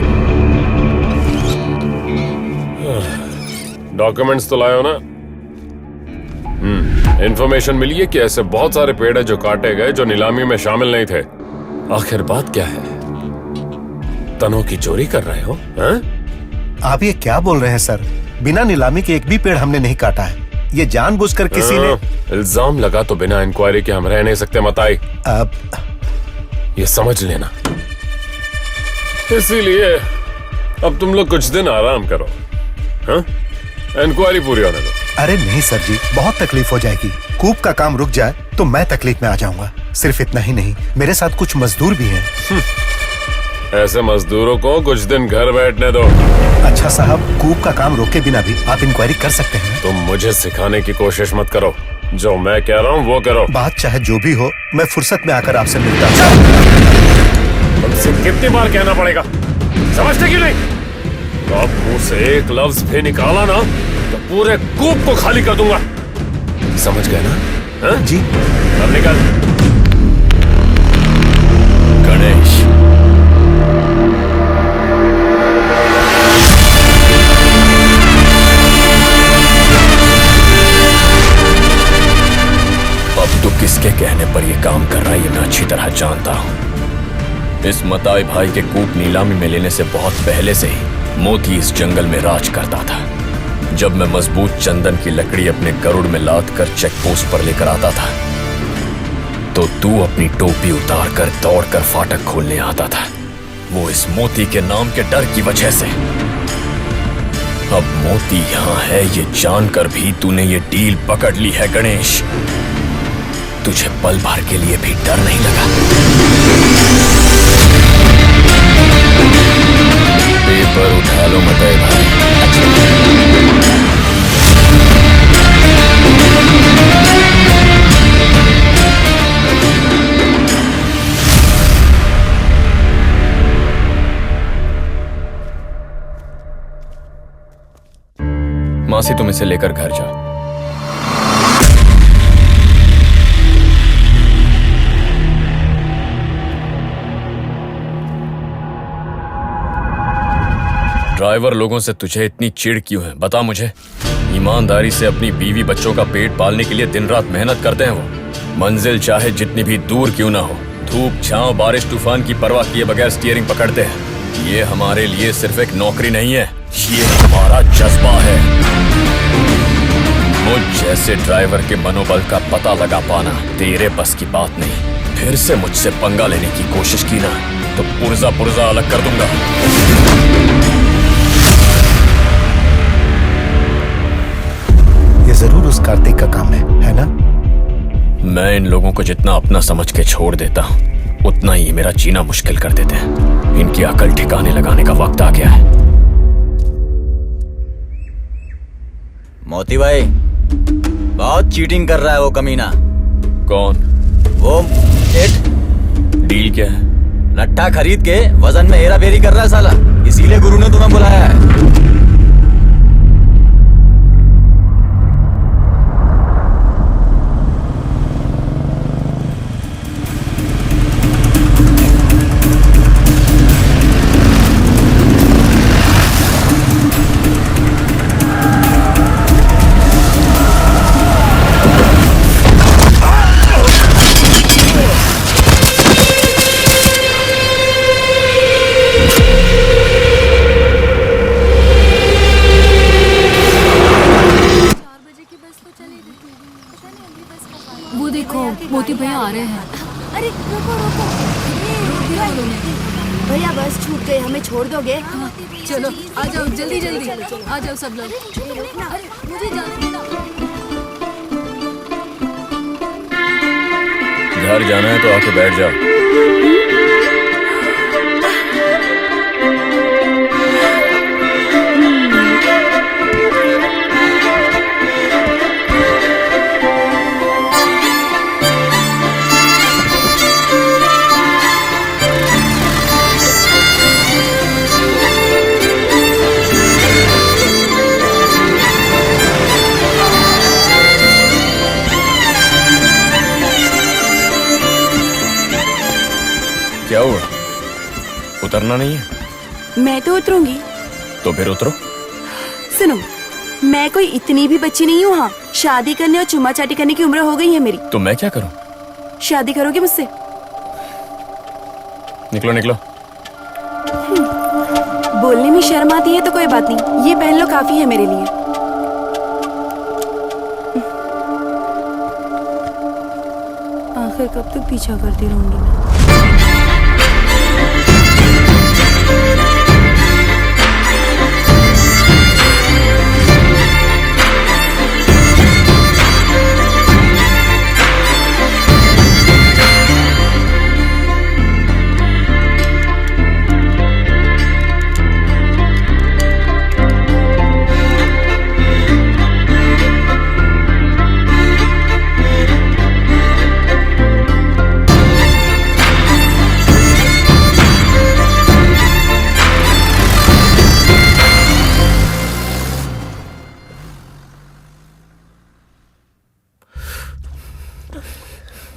डॉक्यूमेंट्स तो लाए हो ना? इंफॉर्मेशन मिली है कि ऐसे बहुत सारे पेड़ हैं जो काटे गए, जो नीलामी में शामिल नहीं थे। आखिर बात क्या है? तनों की चोरी कर रहे हो? आप ये क्या बोल रहे हैं सर? बिना नीलामी के एक भी पेड़ हमने नहीं काटा है। ये जानबूझकर किसी ने इल्जाम लगा तो बिना इंक्वायरी के हम रह नहीं सकते मताई। अब ये समझ लेना। इसीलिए अब तुम लोग कुछ दिन आराम करो, हाँ? इंक्वायरी पूरी होने दो। अरे नहीं सर जी, बहुत तकलीफ हो जाएगी। कूप का काम रुक जाए तो मैं तकलीफ में आ जाऊंगा। सिर्फ इतना ही नहीं, मेरे साथ कुछ मजदूर भी हैं। ऐसे मजदूरों को कुछ दिन घर बैठने दो। अच्छा साहब, कूप का काम रोके बिना भी आप इंक्वायरी कर सकते हैं। तुम मुझे सिखाने की कोशिश मत करो, जो मैं कह रहा हूँ वो करो। बात चाहे जो भी हो, मैं फुर्सत में आकर आपसे मिलता हूँ। तुमसे कितनी बार कहना पड़ेगा, समझते क्यों नहीं? अब मुंह से एक लफ्ज भी निकाला ना तो पूरे कूप को खाली कर दूंगा, समझ गए ना? हा? जी। अब निकल। गणेश, अब तू किसके कहने पर ये काम कर रहा है ये मैं अच्छी तरह जानता हूं। इस मताई भाई के कूप नीलामी में लेने से बहुत पहले से ही मोती इस जंगल में राज करता था। जब मैं मजबूत चंदन की लकड़ी अपने गरुड़ में लाद कर चेक पोस्ट पर लेकर आता था तो तू अपनी टोपी उतार कर दौड़ कर फाटक खोलने आता था, वो इस मोती के नाम के डर की वजह से। अब मोती यहाँ है ये जानकर भी तूने ये डील पकड़ ली है गणेश। तुझे पल भर के लिए भी डर नहीं लगा? पेपर उठा लो मताई भाई। मासी तुम इसे लेकर घर जाओ। ड्राइवर लोगों से तुझे इतनी चिढ़ क्यों है, बता मुझे। ईमानदारी से अपनी बीवी बच्चों का पेट पालने के लिए दिन रात मेहनत करते हैं वो। मंजिल चाहे जितनी भी दूर क्यों ना हो, धूप छांव बारिश तूफान की परवाह किए बगैर स्टीयरिंग पकड़ते हैं। ये हमारे लिए सिर्फ एक नौकरी नहीं है, ये हमारा जज्बा है। मुझ जैसे ड्राइवर के मनोबल का पता लगा पाना तेरे बस की बात नहीं। फिर से मुझसे पंगा लेने की कोशिश की ना तो पुर्जा पुर्जा अलग कर दूंगा। ये जरूर उस कार्तिक का काम है ना? मैं इन लोगों को जितना अपना समझ के छोड़ देता हूँ उतना ही मेरा जीना मुश्किल कर देते हैं। इनकी अकल ठिकाने लगाने का वक्त आ गया है। मोती भाई, बहुत चीटिंग कर रहा है वो कमीना। कौन? वो सेठ। डील क्या है? लट्ठा खरीद के वजन में हेरा फेरी कर रहा है साला, इसीलिए गुरु ने तुम्हें बुलाया है। वो देखो मोती भैया आ रहे हैं। अरे रुको रुको, भैया बस छूट गए, हमें छोड़ दोगे? चलो आ जाओ, जल्दी जल्दी आ जाओ सब लोग। अरे मुझे जाने दो। घर जाना है तो आके बैठ जाओ। क्या हुआ? उतरना नहीं है? मैं तो उतरूंगी। तो फिर उतरो। सुनो, मैं कोई इतनी भी बच्ची नहीं हूँ। हाँ, शादी करने और चुम्मा चाटी करने की उम्र हो गई है मेरी। तो मैं क्या करूं? शादी करोगे मुझसे? निकलो निकलो। बोलने में शर्म आती है तो कोई बात नहीं, ये पहन लो, काफी है मेरे लिए। आखिर कब तक पीछा करती रहूंगी मैं?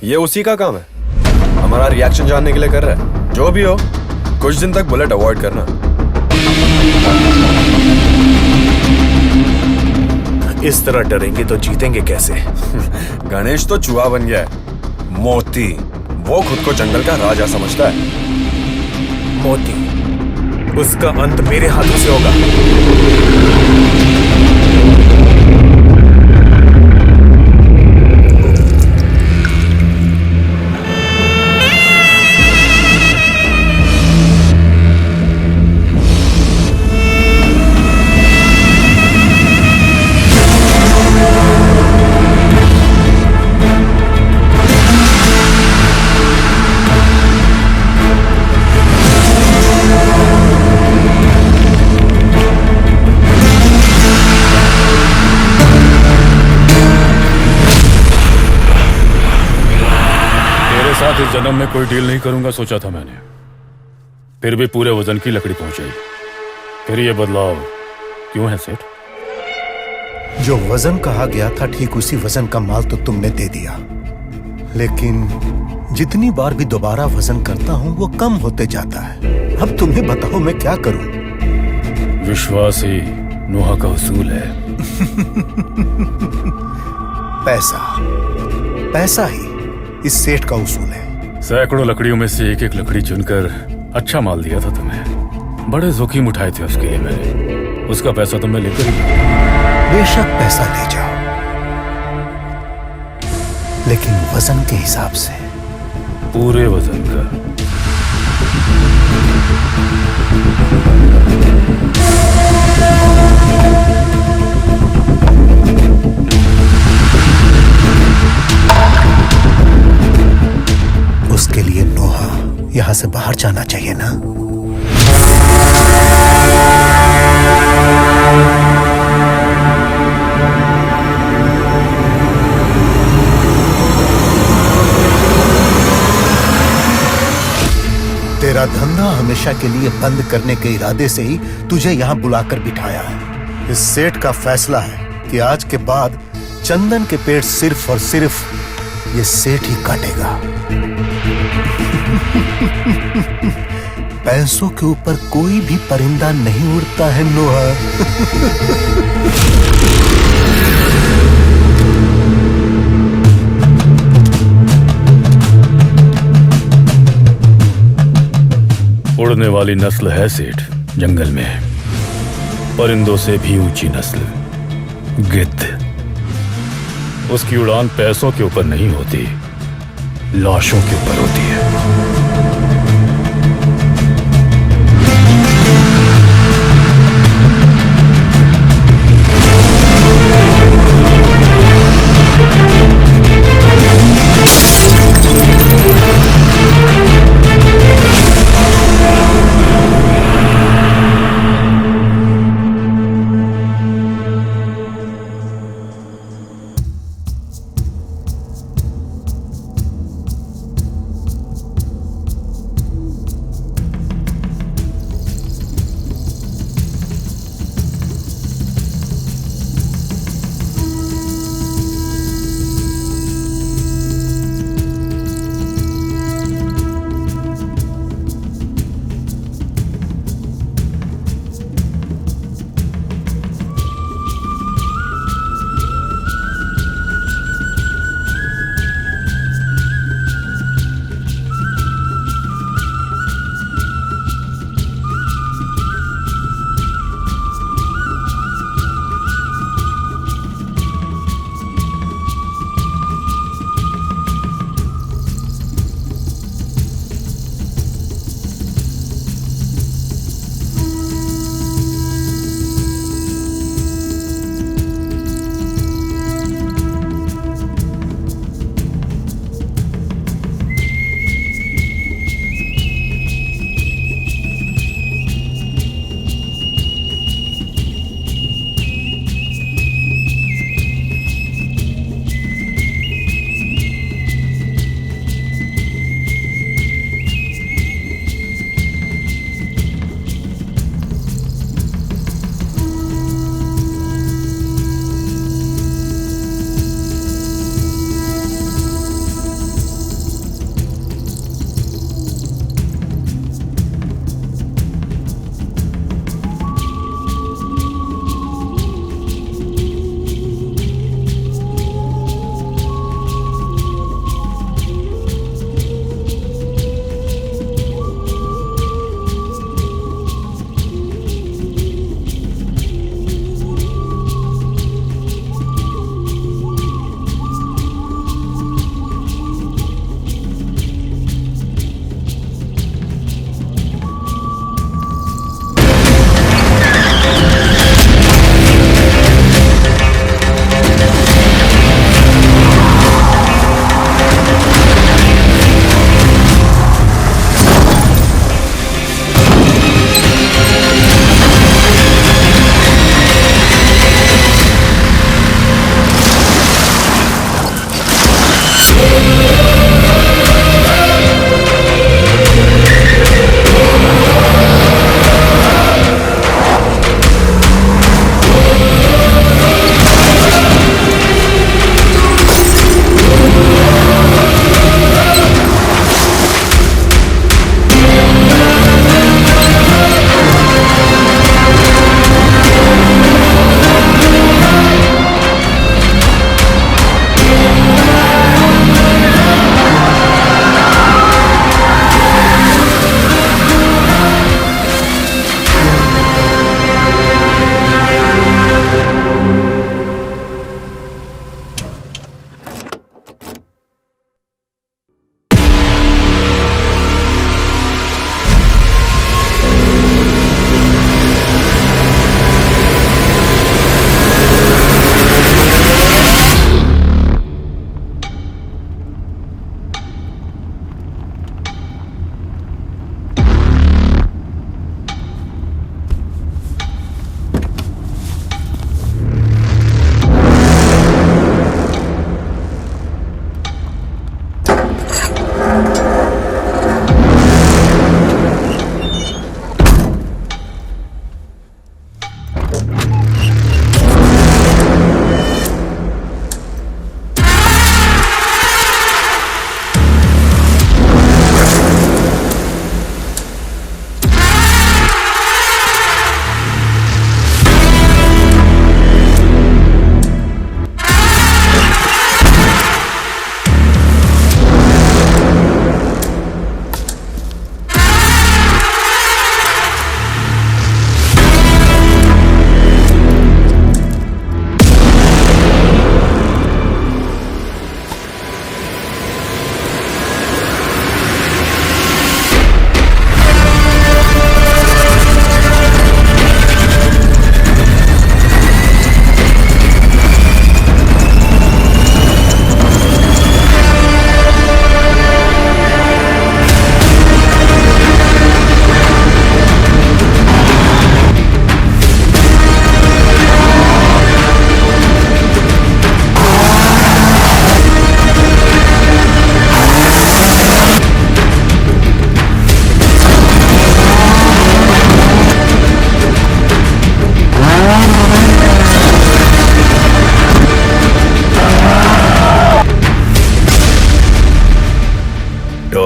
ये उसी का काम है, हमारा रिएक्शन जानने के लिए कर रहा है। जो भी हो, कुछ दिन तक बुलेट अवॉइड करना। इस तरह डरेंगे तो जीतेंगे कैसे? गणेश तो चूहा बन गया है। मोती, वो खुद को जंगल का राजा समझता है। मोती, उसका अंत मेरे हाथों से होगा। इस जन्म में कोई डील नहीं करूंगा सोचा था मैंने, फिर भी पूरे वजन की लकड़ी पहुंचाई। फिर ये बदलाव क्यों है सेठ? जो वजन कहा गया था ठीक उसी वजन का माल तो तुमने दे दिया, लेकिन जितनी बार भी दोबारा वजन करता हूं वो कम होते जाता है। अब तुम्हें बताओ मैं क्या करूं? विश्वास ही नोहा का उसूल है। पैसा, पैसा ही इस सेठ का उसूल है। सैकड़ों लकड़ियों में से एक एक लकड़ी चुनकर अच्छा माल दिया था तुम्हें। बड़े जोखिम उठाए थे उसके लिए मैंने। उसका पैसा तो मैं लेकर ही। बेशक पैसा ले जाओ, लेकिन वजन के हिसाब से। पूरे वजन का। उसके लिए नोहा यहां से बाहर जाना चाहिए ना? तेरा धंधा हमेशा के लिए बंद करने के इरादे से ही तुझे यहां बुलाकर बिठाया है। इस सेठ का फैसला है कि आज के बाद चंदन के पेड़ सिर्फ और सिर्फ ये सेठ ही काटेगा। पैसों के ऊपर कोई भी परिंदा नहीं उड़ता है नोहा। उड़ने वाली नस्ल है सेठ जंगल में, परिंदों से भी ऊंची नस्ल गिद्ध। उसकी उड़ान पैसों के ऊपर नहीं होती, लाशों के ऊपर होती है।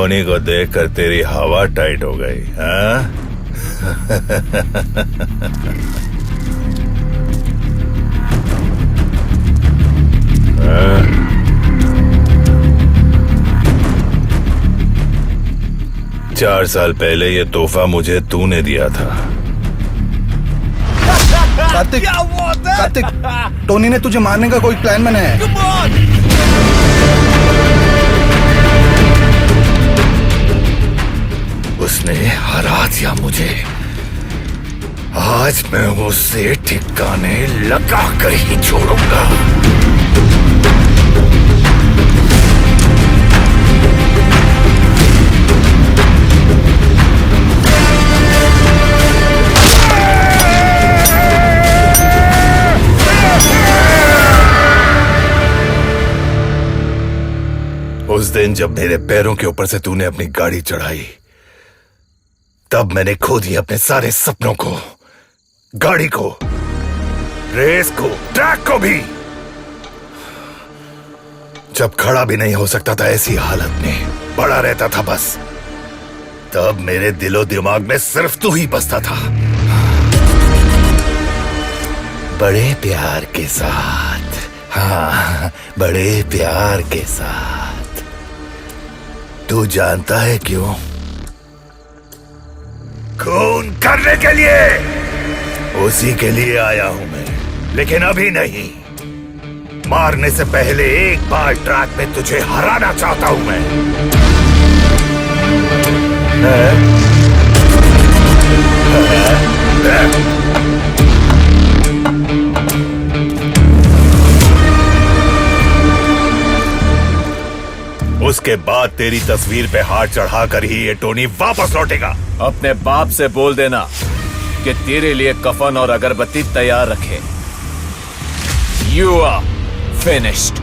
टोनी को देखकर तेरी हवा टाइट हो गई, हाँ? 4 साल पहले ये तोहफा मुझे तूने दिया था। कार्तिक, कार्तिक, टोनी ने तुझे मारने का कोई प्लान बनाया है। उसने हरा दिया मुझे। आज मैं उसे ठिकाने लगा कर ही छोड़ूंगा। उस दिन जब मेरे पैरों के ऊपर से तूने अपनी गाड़ी चढ़ाई, तब मैंने खो दिए अपने सारे सपनों को, गाड़ी को, रेस को, ट्रैक को भी। जब खड़ा भी नहीं हो सकता था ऐसी हालत में, पड़ा रहता था बस, तब मेरे दिलो दिमाग में सिर्फ तू ही बसता था। बड़े प्यार के साथ, हाँ, बड़े प्यार के साथ। तू जानता है क्यों? खून करने के लिए। उसी के लिए आया हूं मैं, लेकिन अभी नहीं। मारने से पहले एक बार ट्रैक में तुझे हराना चाहता हूं मैं। उसके बाद तेरी तस्वीर पे हाथ चढ़ाकर ही ये टोनी वापस लौटेगा। अपने बाप से बोल देना कि तेरे लिए कफन और अगरबत्ती तैयार रखे। You are finished.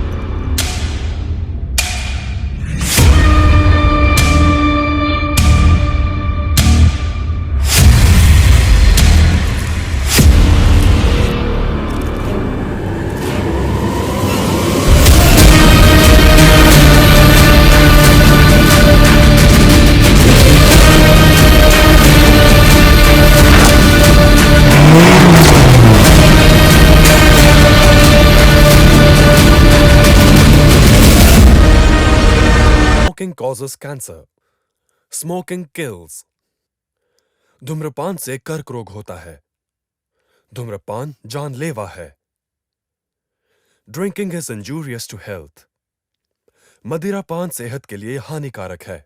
Smoking causes cancer. Smoking kills. धूम्रपान से कर्क रोग होता है। धूम्रपान जानलेवा है। Drinking is injurious to health. मदिरापान सेहत के लिए हानिकारक है।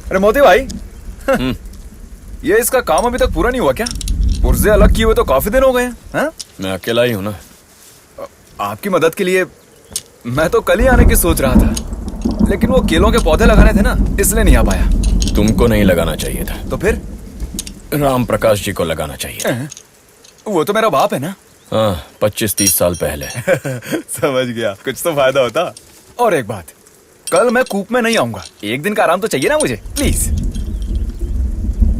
अरे मोती भाई, ये इसका काम अभी तक पूरा नहीं हुआ क्या? पुर्जे अलग किए हुए तो काफी दिन हो गए हैं। मैं अकेला ही हूं ना। आपकी मदद के लिए मैं तो कल ही आने की सोच रहा था, लेकिन वो केलों के पौधे लगाने थे ना, इसलिए नहीं आ पाया। तुमको नहीं लगाना चाहिए था। तो फिर? राम प्रकाश जी को लगाना चाहिए। वो तो मेरा बाप है ना। हाँ, 25-30 साल पहले। समझ गया, कुछ तो फायदा होता। और एक बात, कल मैं कूप में नहीं आऊंगा। एक दिन का आराम तो चाहिए ना मुझे, प्लीज।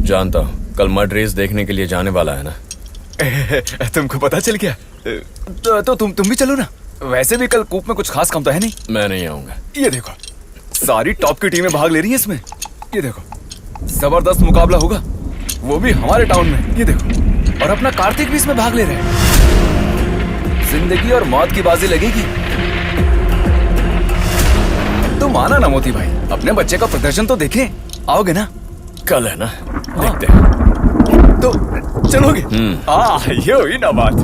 जानता हूँ, कल मड रेस देखने के लिए जाने वाला है ना। तुमको पता चल गया? तो तुम भी चलो ना। वैसे भी कल कूप में कुछ खास काम तो है नहीं। मैं नहीं आऊंगा। ये देखो, सारी टॉप की टीमें भाग ले रही हैं इसमें। ये देखो, जबरदस्त मुकाबला होगा, वो भी हमारे टाउन में। ये देखो, और अपना कार्तिक भी इसमें भाग ले रहे हैं। जिंदगी और मौत की बाजी लगेगी। तो माना ना मोती भाई, अपने बच्चे का प्रदर्शन तो देखें। आओगे ना? कल है ना, देखते हैं। तो चलोगे? ये हुई ना बात।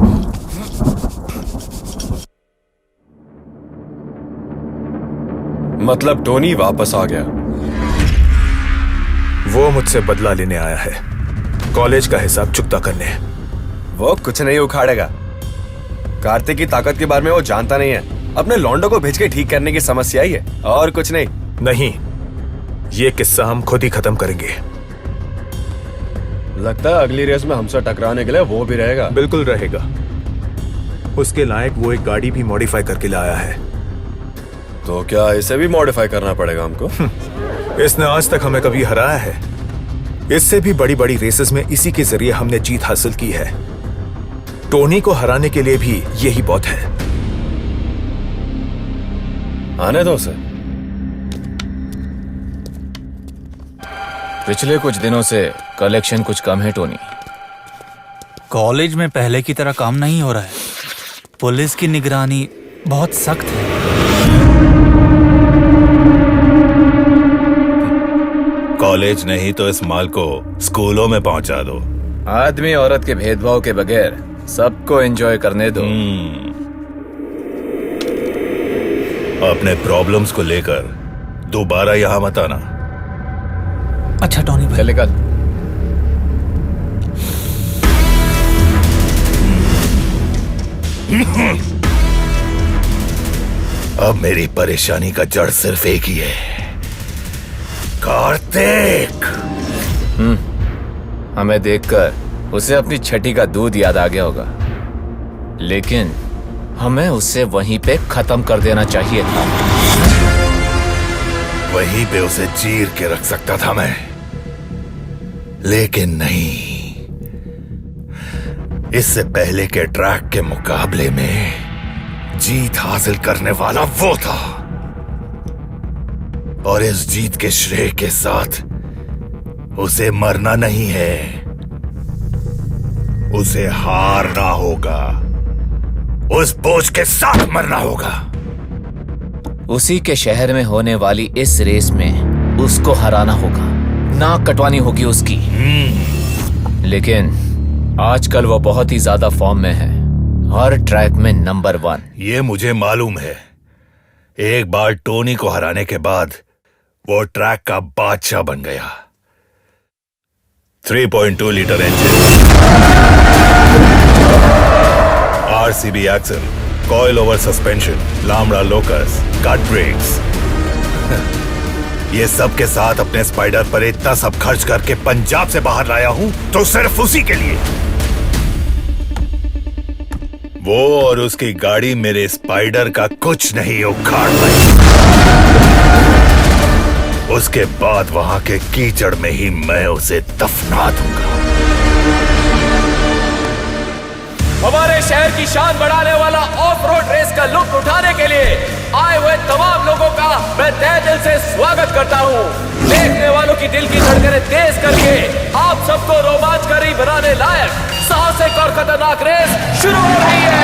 मतलब टोनी वापस आ गया। वो मुझसे बदला लेने आया है, कॉलेज का हिसाब चुकता करने। वो कुछ नहीं उखाड़ेगा। कार्तिक की ताकत के बारे में वो जानता नहीं है। अपने लौंडो को भेज के ठीक करने की समस्या ही है, और कुछ नहीं। नहीं, ये किस्सा हम खुद ही खत्म करेंगे। लगता है अगली रेस में हमसे टकराने के लिए वो भी रहेगा। बिल्कुल रहेगा। उसके लायक वो एक गाड़ी भी मॉडिफाई करके लाया है। तो क्या इसे भी मॉडिफाई करना पड़ेगा हमको? इसने आज तक हमें कभी हराया है। इससे भी बड़ी बड़ी रेसेस में इसी के जरिए हमने जीत हासिल की है। टोनी को हराने के लिए भी यही बहुत है। आने दो सर। पिछले कुछ दिनों से कलेक्शन कुछ कम है टोनी। कॉलेज में पहले की तरह काम नहीं हो रहा है। पुलिस की निगरानी बहुत सख्त है। कॉलेज नहीं तो इस माल को स्कूलों में पहुंचा दो। आदमी औरत के भेदभाव के बगैर सबको एंजॉय करने दो। अपने प्रॉब्लम्स को लेकर दोबारा यहां मत आना। अच्छा टोनी भाई। चले कल। अब मेरी परेशानी का जड़ सिर्फ एक ही है, कार्तिक। हमें देखकर उसे अपनी छठी का दूध याद आ गया होगा, लेकिन हमें उसे वहीं पे खत्म कर देना चाहिए था। वहीं पे उसे चीर के रख सकता था मैं, लेकिन नहीं। इससे पहले के ट्रैक के मुकाबले में जीत हासिल करने वाला वो था, और इस जीत के श्रेय के साथ उसे मरना नहीं है, उसे हारना होगा। उस बोझ के साथ मरना होगा। उसी के शहर में होने वाली इस रेस में उसको हराना होगा, नाक कटवानी होगी उसकी। लेकिन आजकल वो बहुत ही ज्यादा फॉर्म में है, हर ट्रैक में नंबर 1। ये मुझे मालूम है। एक बार टोनी को हराने के बाद वो ट्रैक का बादशाह बन गया। 3.2 litre engine, RCB axle, coil over suspension, लामड़ा लोकस, कट ब्रेक्स, ये सब के साथ अपने स्पाइडर पर इतना सब खर्च करके पंजाब से बाहर लाया हूं तो सिर्फ उसी के लिए। वो और उसकी गाड़ी मेरे स्पाइडर का कुछ नहीं उखाड़ पाई। उसके बाद वहां के कीचड़ में ही मैं उसे दफना दूंगा। हमारे शहर की शान बढ़ाने वाला ऑफ रोड रेस का लुत्फ उठाने के लिए आए हुए तमाम लोगों का मैं तहे दिल से स्वागत करता हूँ। देखने वालों की दिल की धड़कनें तेज करके आप सबको रोमांचकारी बनाने लायक साहसिक और खतरनाक रेस शुरू हो रही है।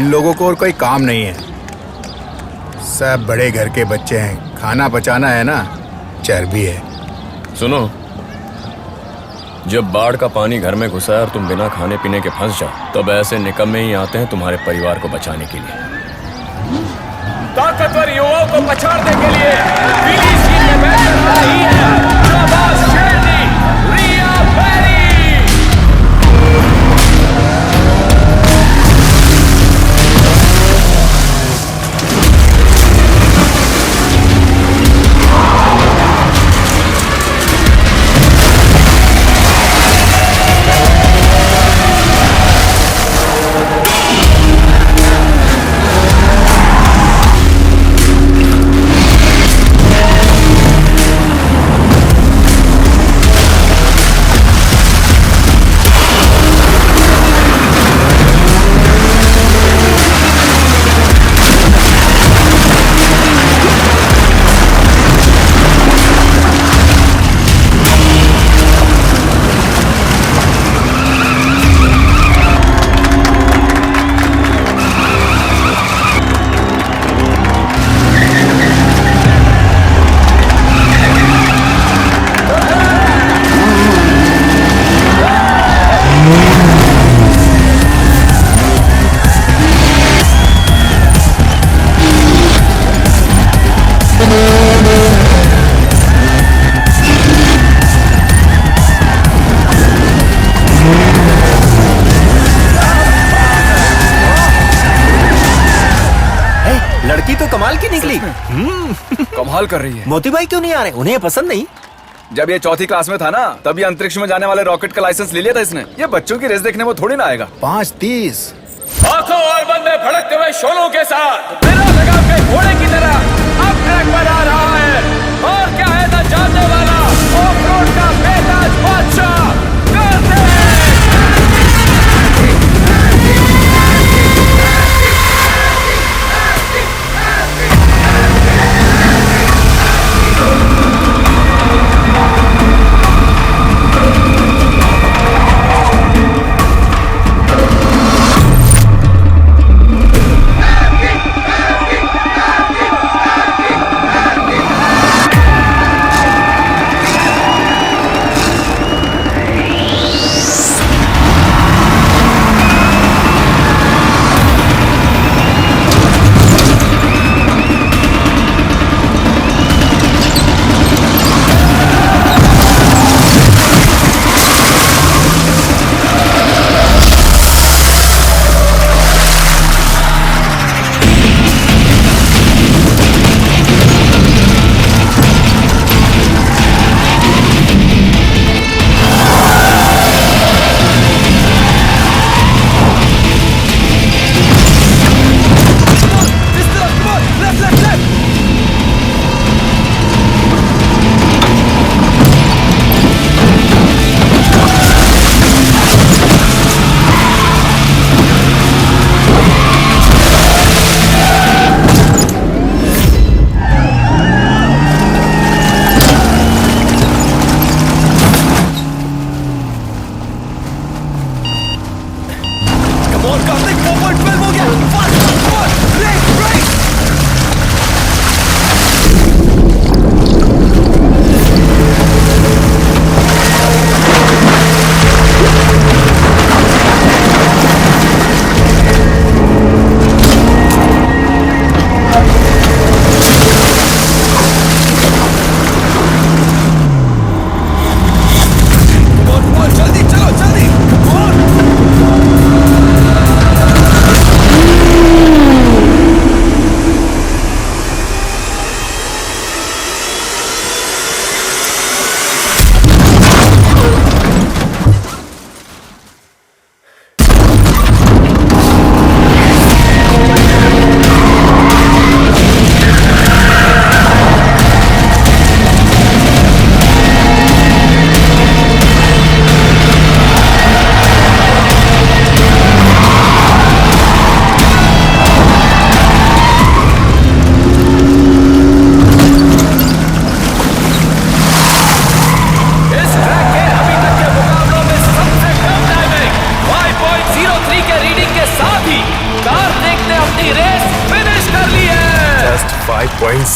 लोगों को और कोई काम नहीं है, सब बड़े घर के बच्चे हैं। खाना बचाना है ना, चर्बी है। सुनो, जब बाढ़ का पानी घर में घुसा और तुम बिना खाने पीने के फंस जाओ, तब ऐसे निकम्मे ही आते हैं तुम्हारे परिवार को बचाने के लिए। ताकतवर युवाओं को पछाड़ने के लिए पीली सीट में बैठकर आ रही है शाबाश शेरनी रिया बेरी। निकली। कमाल कर रही है। मोती भाई क्यों नहीं आ रहे? उन्हें पसंद नहीं? जब ये चौथी क्लास में था ना, तब ये अंतरिक्ष में जाने वाले रॉकेट का लाइसेंस ले लिया था इसने। ये बच्चों की रेस देखने वो थोड़ी ना आएगा। 5:30। आंखों और बंदे भड़कते हुए शोलों के साथ बिना लगाम के घोड़े की तरह अब ट्रैक पर आ रहा है। और क्या है ना जानने वाला ऑफ रोड का बेताज बादशाह कार्तिक।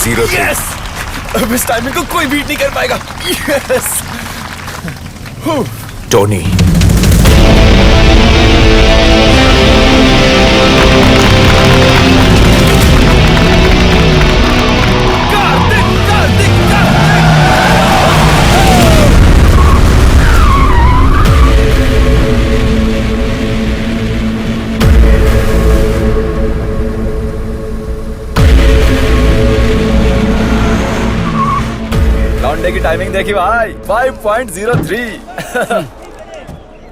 Yes! अब इस टाइमिंग को कोई बीट नहीं कर पाएगा। Yes! टोनी, लौंडे की टाइमिंग देखी भाई, 5.03।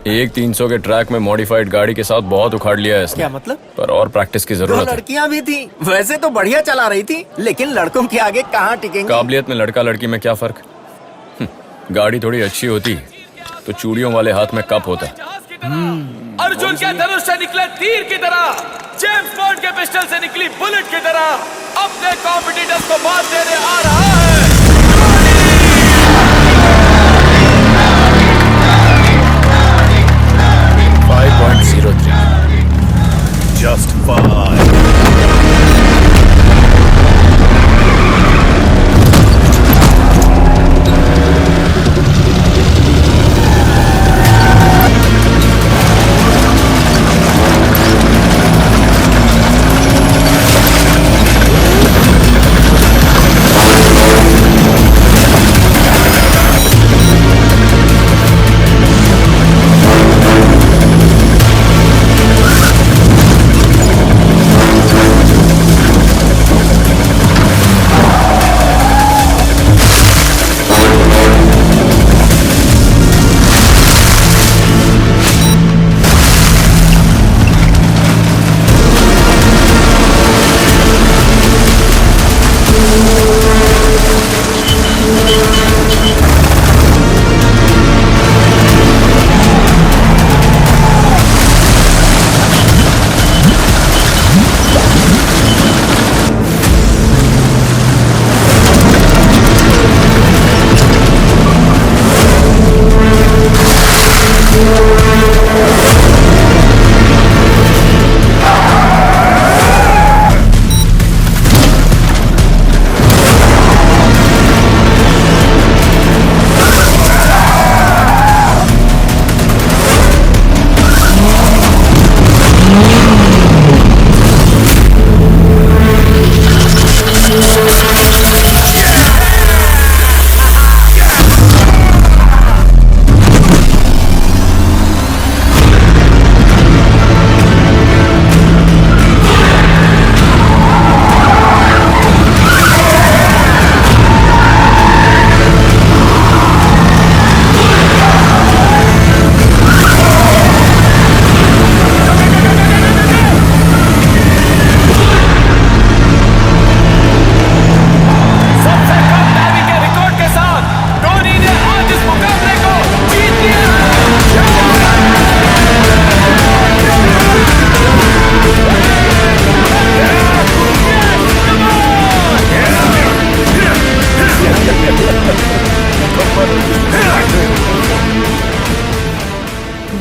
एक 300 के ट्रैक में मॉडिफाइड गाड़ी के साथ बहुत उखाड़ लिया है इसने। क्या मतलब? पर और प्रैक्टिस की दो जरूरत है। लड़कियां भी थी, वैसे तो बढ़िया चला रही थी, लेकिन लड़कों के आगे कहाँ टिकेंगी? काबिलियत में लड़का लड़की में क्या फर्क? गाड़ी थोड़ी अच्छी होती तो चूड़ियों वाले हाथ में कप होता। अर्जुन के धनुष से निकले तीर की तरह, जेम्स बॉन्ड के पिस्टल से निकली बुलेट की तरह अपने कॉम्पिटिटर्स को मात देने आ रहा है। Just 5.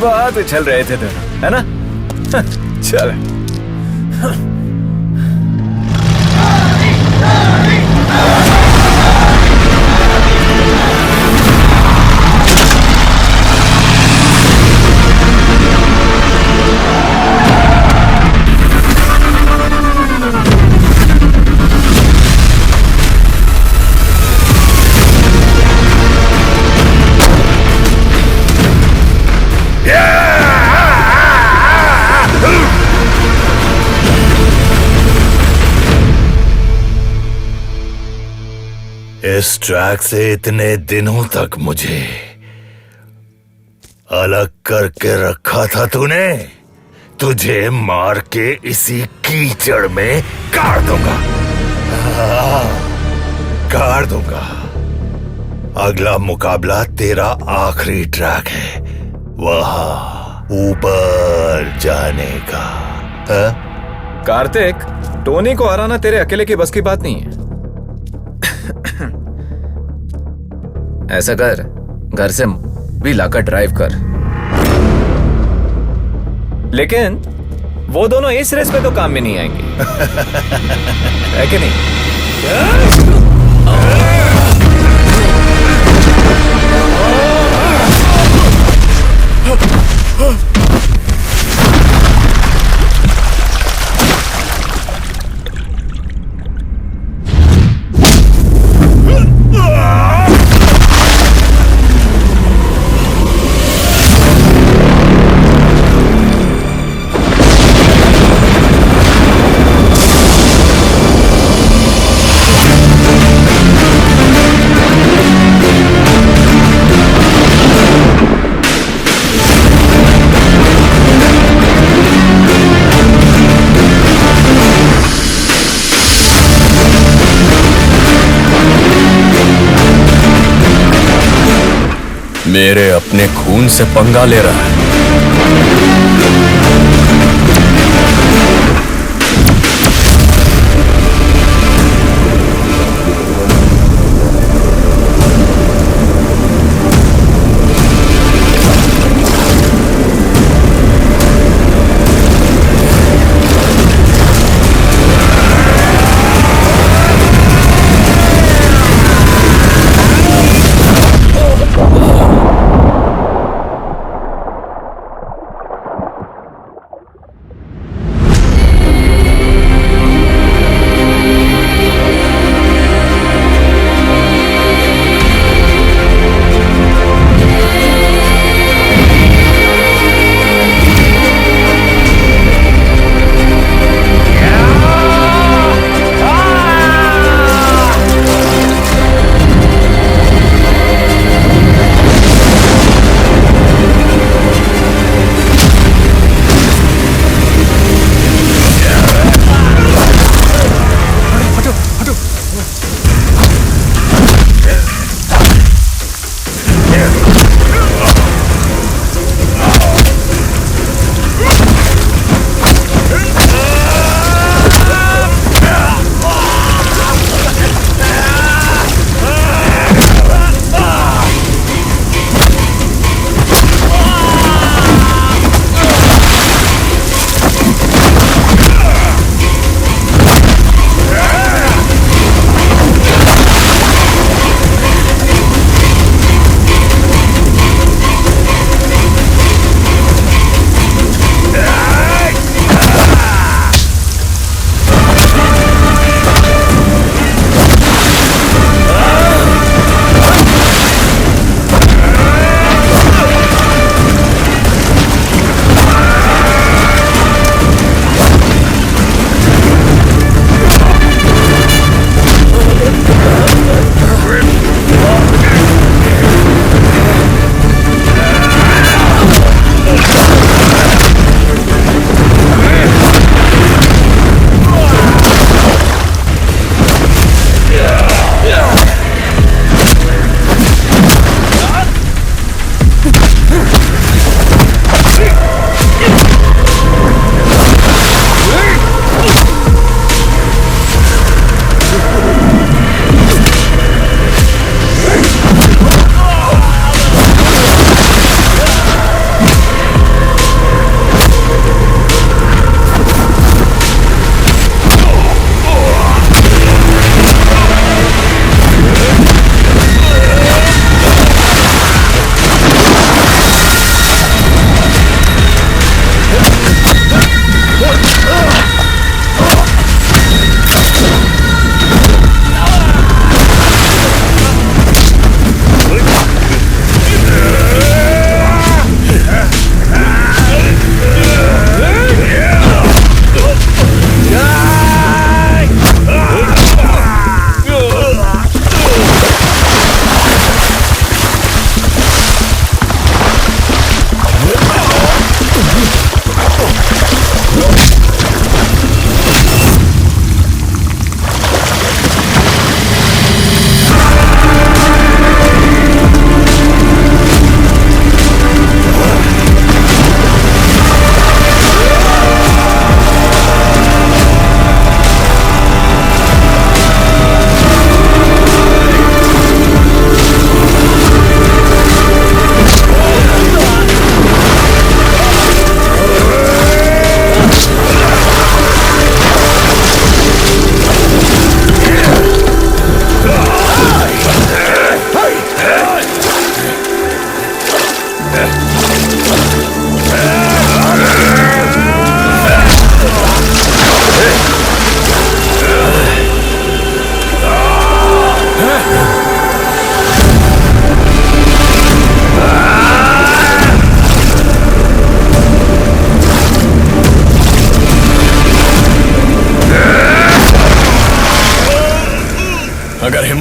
बहुत उछल रहे थे दोनों, है ना? चलो। इस ट्रैक से इतने दिनों तक मुझे अलग करके रखा था तूने। तुझे मार के इसी कीचड़ में गाड़ दूंगा, गाड़ दूंगा। अगला मुकाबला तेरा आखिरी ट्रैक है, वहां ऊपर जाने का। कार्तिक, टोनी को हराना तेरे अकेले की बस की बात नहीं है। ऐसा कर, घर से भी लाकर ड्राइव कर। लेकिन वो दोनों इस रेस में तो काम में नहीं आएंगे, है कि नहीं? मेरे अपने खून से पंगा ले रहा है।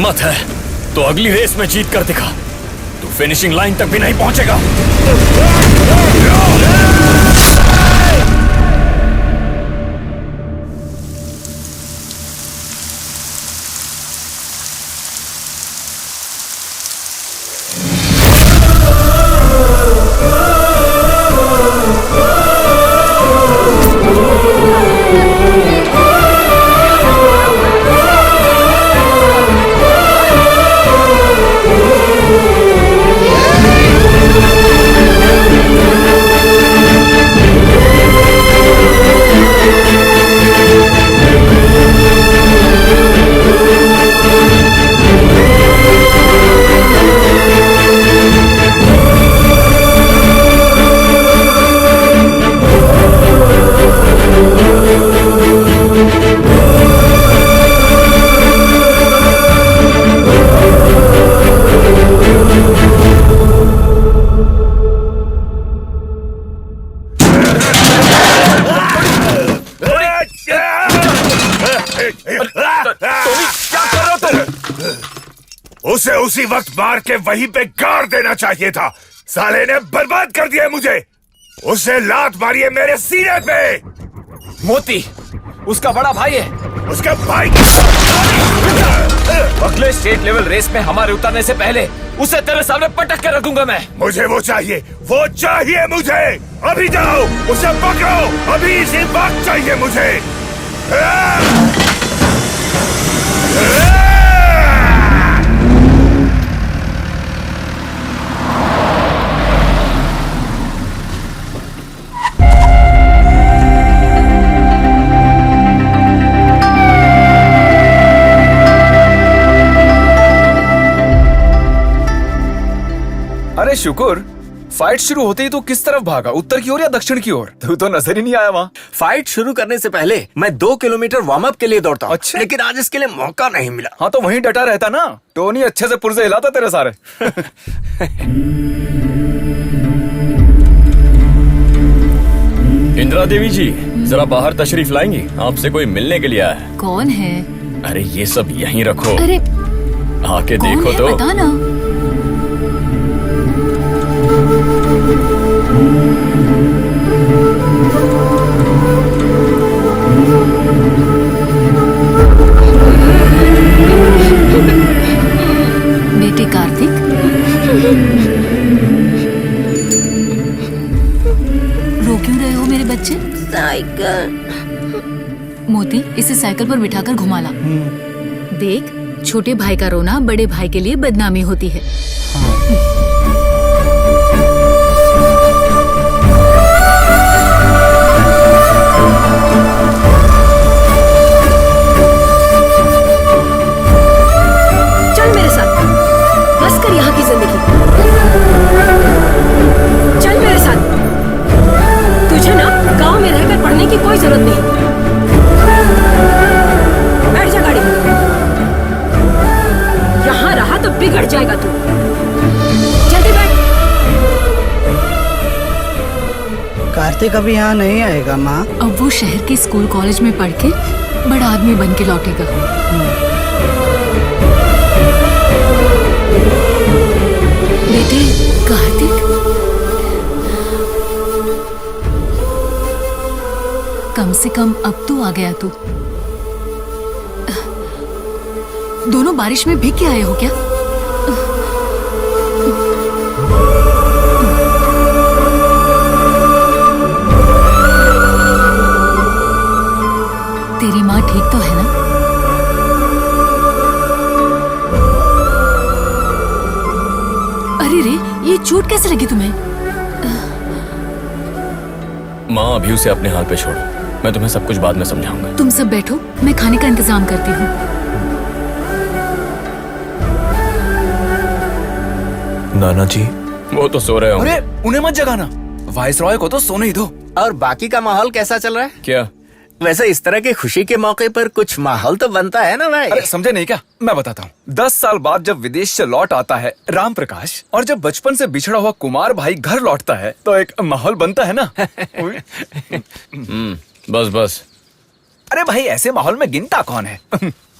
हिम्मत है तो अगली रेस में जीत कर दिखा। तू फिनिशिंग लाइन तक भी नहीं पहुंचेगा। उसे उसी वक्त मार के वहीं पे गाड़ देना चाहिए था। साले ने बर्बाद कर दिया मुझे। उसे लात मारिए मेरे सीने पे। मोती उसका बड़ा भाई है। उसका भाई अगले स्टेट लेवल रेस में हमारे उतरने से पहले उसे तेरे सामने पटक के रखूंगा मैं। मुझे वो चाहिए मुझे। अभी जाओ उसे पकड़ो, अभी इसी वक्त चाहिए मुझे। अरे शुक्र, फाइट शुरू होते ही तो किस तरफ भागा, उत्तर की ओर या दक्षिण की ओर? तू तो नजर ही नहीं आया वहाँ। फाइट शुरू करने से पहले मैं 2 किलोमीटर वार्म अप के लिए दौड़ता हूँ। अच्छा। लेकिन आज इसके लिए मौका नहीं मिला। हाँ तो वहीं डटा रहता ना, टोनी अच्छे से पुर्जे हिलाता तेरे सारे। इंदिरा देवी जी जरा बाहर तशरीफ लाएंगी, आपसे कोई मिलने के लिए आया है। कौन है? अरे ये सब यहीं रखो, अरे आके कौन देखो है? तो। बता ना। बेटे कार्तिक, रो क्यों रहे हो मेरे बच्चे? साइकिल। मोती इसे साइकिल पर बिठाकर घुमा ला। देख, छोटे भाई का रोना बड़े भाई के लिए बदनामी होती है। चल मेरे साथ, बस कर यहाँ की जिंदगी। चल मेरे साथ। तुझे ना गांव में रहकर पढ़ने की कोई जरूरत नहीं। बैठ जा गाड़ी में। यहाँ रहा तो बिगड़ जाएगा तू। जल्दी बैठ। कार्तिक अभी यहाँ नहीं आएगा माँ। अब वो शहर के स्कूल कॉलेज में पढ़ के बड़ा आदमी बन के लौटेगा। बेटे कार्तिक, कम से कम अब तो आ गया तू। दोनों बारिश में भीग के आए हो क्या? तेरी माँ ठीक तो है ना? अरे रे, ये चोट कैसे लगी तुम्हें? माँ अभी उसे अपने हाल पे छोड़ो, मैं तुम्हें सब कुछ बाद में समझाऊंगा। तुम सब बैठो, मैं खाने का इंतजाम करती हूँ। नाना जी वो तो सो रहे होंगे। अरे उन्हें मत जगाना, वाइस रॉय को तो सोने ही दो। और बाकी का माहौल कैसा चल रहा है? क्या? वैसे इस तरह की खुशी के मौके पर कुछ माहौल तो बनता है ना भाई। अरे समझे नहीं क्या? मैं बताता हूँ। 10 साल बाद जब विदेश से लौट आता है राम प्रकाश, और जब बचपन से बिछड़ा हुआ कुमार भाई घर लौटता है तो एक माहौल बनता है ना। बस बस। अरे भाई ऐसे माहौल में गिनता कौन है?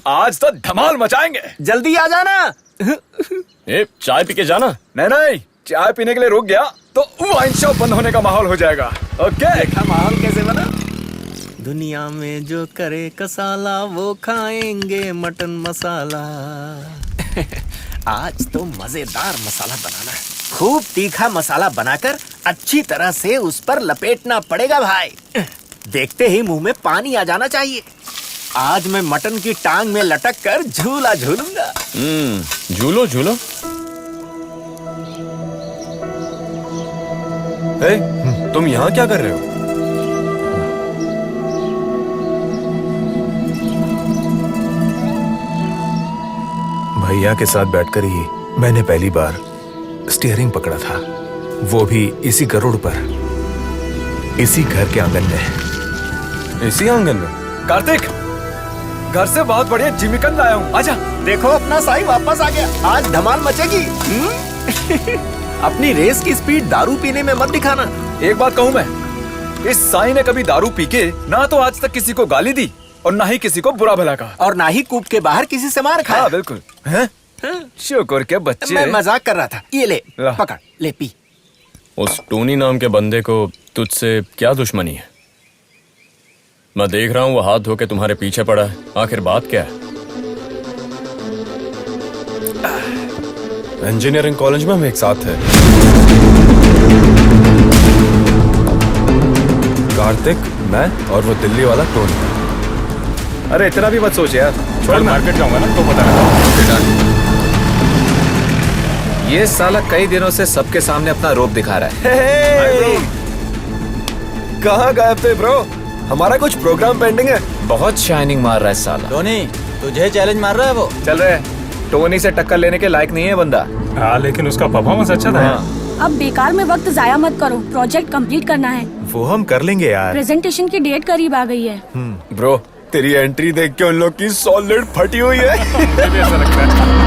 आज तो धमाल मचाएंगे। जल्दी आ जाना। ए, चाय पी के जाना। नहीं, चाय पीने के लिए रुक गया तो वाइन शॉप बंद होने का माहौल हो जाएगा। ओके, देखा माहौल कैसे बना। दुनिया में जो करे कसाला वो खाएंगे मटन मसाला। आज तो मजेदार मसाला बनाना है। खूब तीखा मसाला बनाकर अच्छी तरह से उस पर लपेटना पड़ेगा भाई। देखते ही मुंह में पानी आ जाना चाहिए। आज मैं मटन की टांग में लटक कर झूला झूलूंगा। झूलो झूलो। तुम यहाँ क्या कर रहे हो? भैया के साथ बैठकर ही मैंने पहली बार स्टीयरिंग पकड़ा था, वो भी इसी गरुड़ पर, इसी घर के आंगन में। इसी आंगन में? कार्तिक, घर से बहुत बढ़िया जिमिकन लाया हूँ, आजा। देखो अपना साई वापस आ गया। आज धमाल मचेगी। अपनी रेस की स्पीड दारू पीने में मत दिखाना। एक बात कहूँ मैं, इस साई ने कभी दारू पी के ना तो आज तक किसी को गाली दी और ना ही किसी को बुरा भला कहा, और ना ही कूप के बाहर किसी से मार खाया। हाँ बिल्कुल। शुक्र के बच्चे। मैं मजाक कर रहा था। ये ले पकड़, ले पी। उस टोनी नाम के बंदे को तुझसे क्या दुश्मनी है? मैं देख रहा हूँ वो हाथ धो के तुम्हारे पीछे पड़ा है। आखिर बात क्या है? इंजीनियरिंग कॉलेज में हम एक साथ थे। कार्तिक, मैं और वो दिल्ली वाला टोनी। अरे इतना भी मत सोच यार। छोड़, मार्केट जाऊंगा ना तो पता लगा। ये साला कई दिनों से सबके सामने अपना रोब दिखा रहा है। कहाँ गायब थे ब्रो? हमारा कुछ प्रोग्राम पेंडिंग है। बहुत शाइनिंग मार रहा है साला। टोनी, तुझे चैलेंज मार रहा है वो। चल रहे, टोनी से टक्कर लेने के लायक नहीं है बंदा। हाँ, लेकिन उसका परफॉर्मेंस अच्छा था। अब बेकार में वक्त जाया मत करो, प्रोजेक्ट कंप्लीट करना है। वो हम कर लेंगे यार। प्रेजेंटेशन की डेट करीब आ गई है। ब्रो, तेरी एंट्री देख के उन लोग की सॉलिड फटी हुई है। ऐसा लगता है।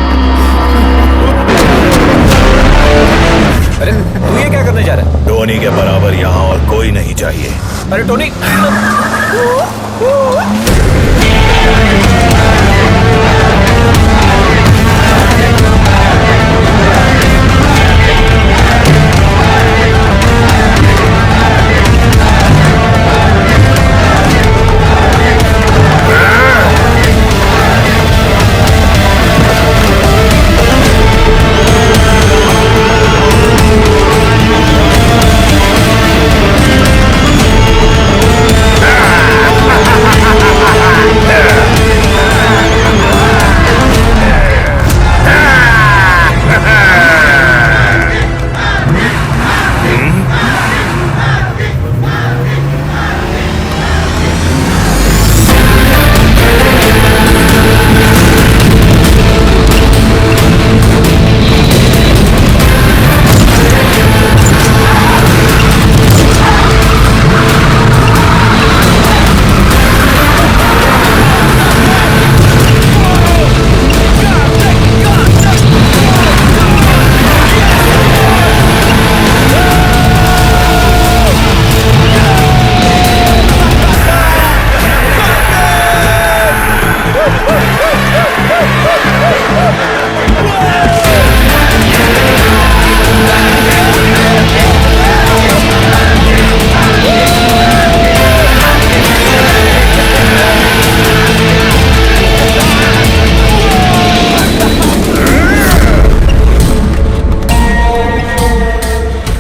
अरे तू ये क्या करने जा रहा है? टोनी के बराबर यहाँ और कोई नहीं चाहिए। अरे टोनी,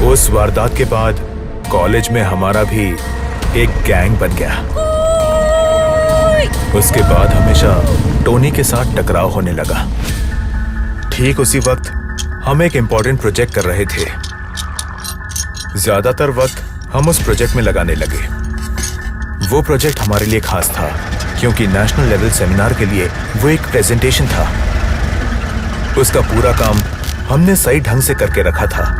उस वारदात के बाद कॉलेज में हमारा भी एक गैंग बन गया। उसके बाद हमेशा टोनी के साथ टकराव होने लगा। ठीक उसी वक्त हम एक इम्पोर्टेंट प्रोजेक्ट कर रहे थे। ज्यादातर वक्त हम उस प्रोजेक्ट में लगाने लगे। वो प्रोजेक्ट हमारे लिए खास था क्योंकि नेशनल लेवल सेमिनार के लिए वो एक प्रेजेंटेशन था। उसका पूरा काम हमने सही ढंग से करके रखा था।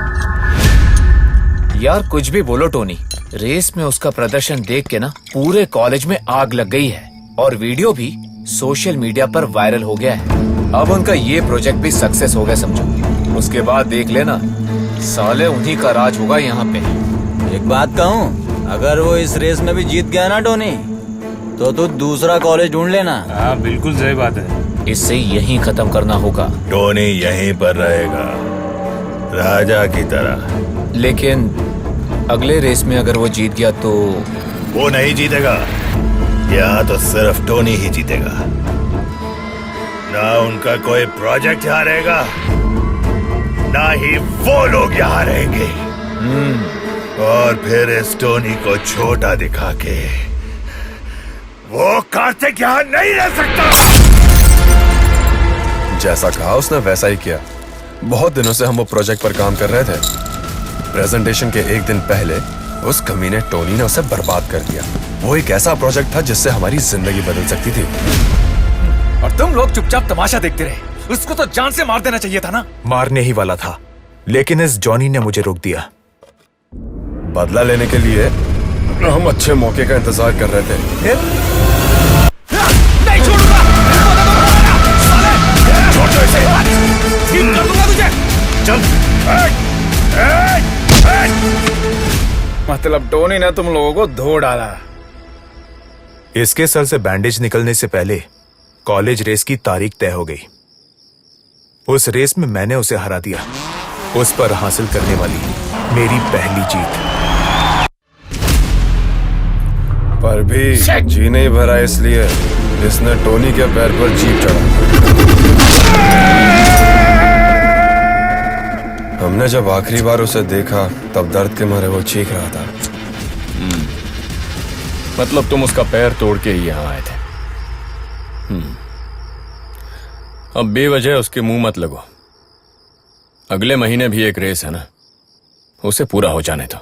यार कुछ भी बोलो टोनी, रेस में उसका प्रदर्शन देख के ना पूरे कॉलेज में आग लग गई है और वीडियो भी सोशल मीडिया पर वायरल हो गया है। अब उनका ये प्रोजेक्ट भी सक्सेस हो गया समझो। उसके बाद देख लेना, साले उन्हीं का राज होगा यहाँ पे। एक बात कहूँ, अगर वो इस रेस में भी जीत गया ना टोनी, तो तू दूसरा कॉलेज ढूंढ लेना। हाँ बिल्कुल सही बात है। इससे यहीं खत्म करना होगा। टोनी यहीं पर रहेगा, राजा की तरह। लेकिन अगले रेस में अगर वो जीत गया तो? वो नहीं जीतेगा, यहाँ तो सिर्फ टोनी ही जीतेगा। ना उनका कोई प्रोजेक्ट यहाँ रहेगा, ना ही वो लोग यहाँ रहेंगे। और फिर इस टोनी को छोटा दिखा के वो कार्तिक यहाँ नहीं रह सकता। जैसा कहा उसने वैसा ही किया। बहुत दिनों से हम वो प्रोजेक्ट पर काम कर रहे थे। प्रेजेंटेशन के एक दिन पहले उस कमीने टोनी ने उसे बर्बाद कर दिया। वो एक ऐसा प्रोजेक्ट था जिससे हमारी जिंदगी बदल सकती थी, और तुम लोग चुपचाप तमाशा देखते रहे। उसको तो जान से मार देना चाहिए था ना। मारने ही वाला था, लेकिन इस जॉनी ने मुझे रोक दिया। बदला लेने के लिए हम अच्छे मौके का इंतजार कर रहे थे। नहीं छोड़ूंगा, छोड़ दो इसे, ठीक कर दूंगा तुझे। चल। मतलब टोनी ने तुम लोगों को धो डाला। इसके सर से बैंडेज निकलने से पहले कॉलेज रेस की तारीख तय हो गई। उस रेस में मैंने उसे हरा दिया। उस पर हासिल करने वाली मेरी पहली जीत। पर भी जी नहीं भरा, इसलिए इसने टोनी के पैर पर जीप चढ़ा। हमने जब आखिरी बार उसे देखा तब दर्द के मारे वो चीख रहा था। मतलब तुम उसका पैर तोड़ के ही यहाँ आए थे। अब बेवजह उसके मुंह मत लगो। अगले महीने भी एक रेस है ना, उसे पूरा हो जाने दो।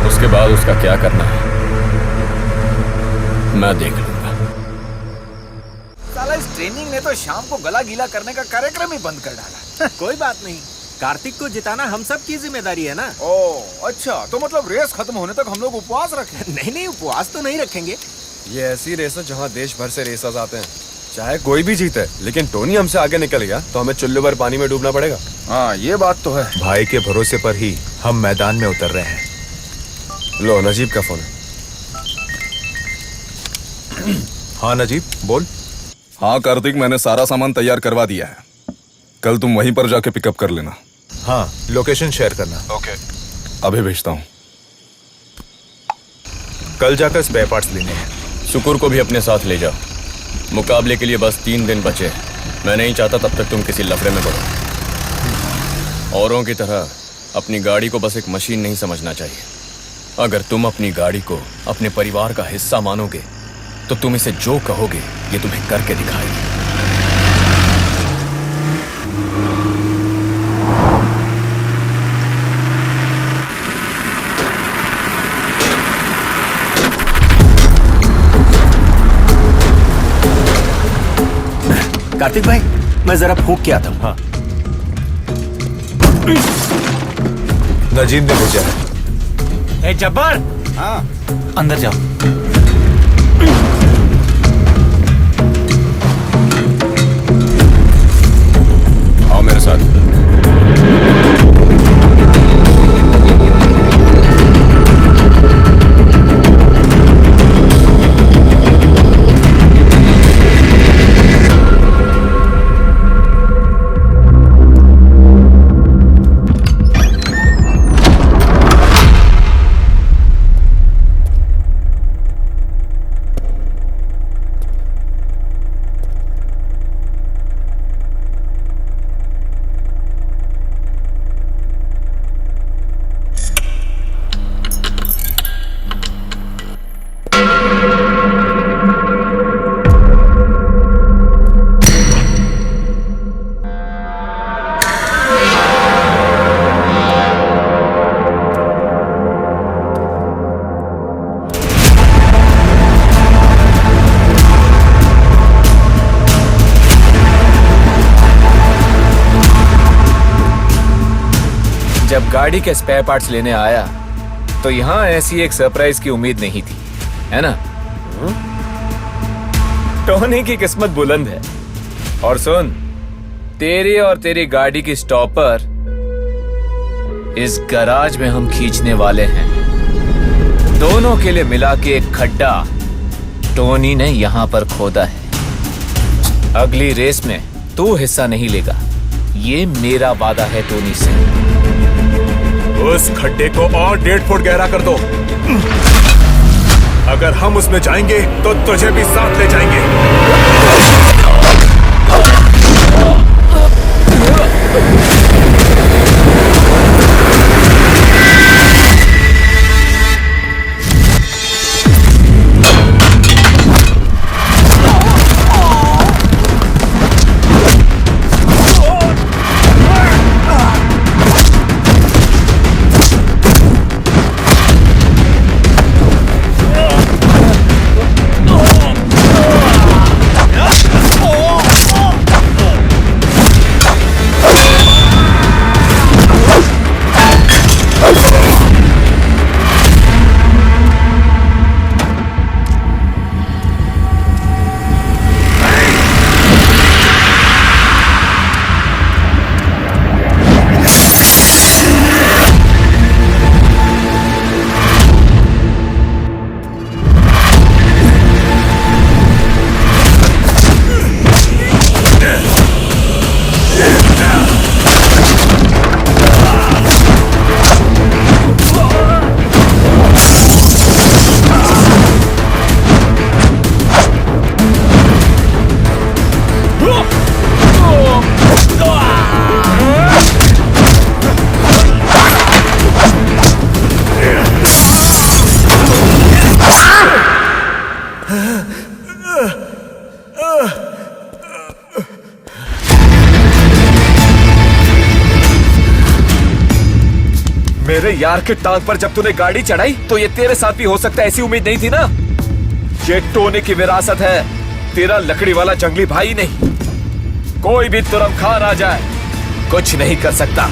उसके बाद उसका क्या करना है मैं देख लूंगा। साला इस ट्रेनिंग ने तो शाम को गला गीला करने का कार्यक्रम ही बंद कर डाला। कोई बात नहीं, कार्तिक को जिताना हम सब की जिम्मेदारी है ना। ओह अच्छा, तो मतलब रेस खत्म होने तक हम लोग उपवास रखें? नहीं, उपवास तो नहीं रखेंगे। ये ऐसी रेस है जहाँ देश भर से रेसर्स आते हैं, चाहे कोई भी जीते। लेकिन टोनी हमसे आगे निकल गया तो हमें चुल्लू भर पानी में डूबना पड़ेगा। हाँ ये बात तो है। भाई के भरोसे पर ही हम मैदान में उतर रहे हैं। लो नजीब का फोन है। हाँ नजीब बोल। हाँ कार्तिक, मैंने सारा सामान तैयार करवा दिया है। कल तुम वहीं पर जाके पिकअप कर लेना। हाँ लोकेशन शेयर करना। ओके अभी भेजता हूँ। कल जाकर स्पेयर पार्ट्स लेने हैं। शुक्र को भी अपने साथ ले जाओ। मुकाबले के लिए बस 3 दिन बचे। मैं नहीं चाहता तब तक तुम किसी लफड़े में पड़ो। औरों की तरह अपनी गाड़ी को बस एक मशीन नहीं समझना चाहिए। अगर तुम अपनी गाड़ी को अपने परिवार का हिस्सा मानोगे तो तुम इसे जो कहोगे ये तुम्हें करके दिखाएगी। कार्तिक भाई, मैं जरा फूंक के आता हूँ। हाँ नजीब ने भेजा है। ए जब्बार, हाँ अंदर जाओ। आओ मेरे साथ। जब गाड़ी के स्पेयर पार्ट्स लेने आया तो यहाँ ऐसी एक सरप्राइज की उम्मीद नहीं थी, है ना? टोनी की किस्मत बुलंद है। और सुन, तेरी और तेरी गाड़ी की स्टॉपर इस गराज में हम खींचने वाले हैं। दोनों के लिए मिला के एक खड्डा टोनी ने यहाँ पर खोदा है। अगली रेस में तू हिस्सा नहीं लेगा, ये मेरा वादा है टोनी से। उस खड्डे को और 1.5 फुट गहरा कर दो। अगर हम उसमें जाएंगे तो तुझे भी साथ ले जाएंगे। मेरे यार के टांग पर जब तूने गाड़ी चढ़ाई तो ये तेरे साथ भी हो सकता है, ऐसी उम्मीद नहीं थी ना। ये टोनी की विरासत है, तेरा लकड़ी वाला जंगली भाई नहीं। कोई भी तुरम खान आ जाए कुछ नहीं कर सकता।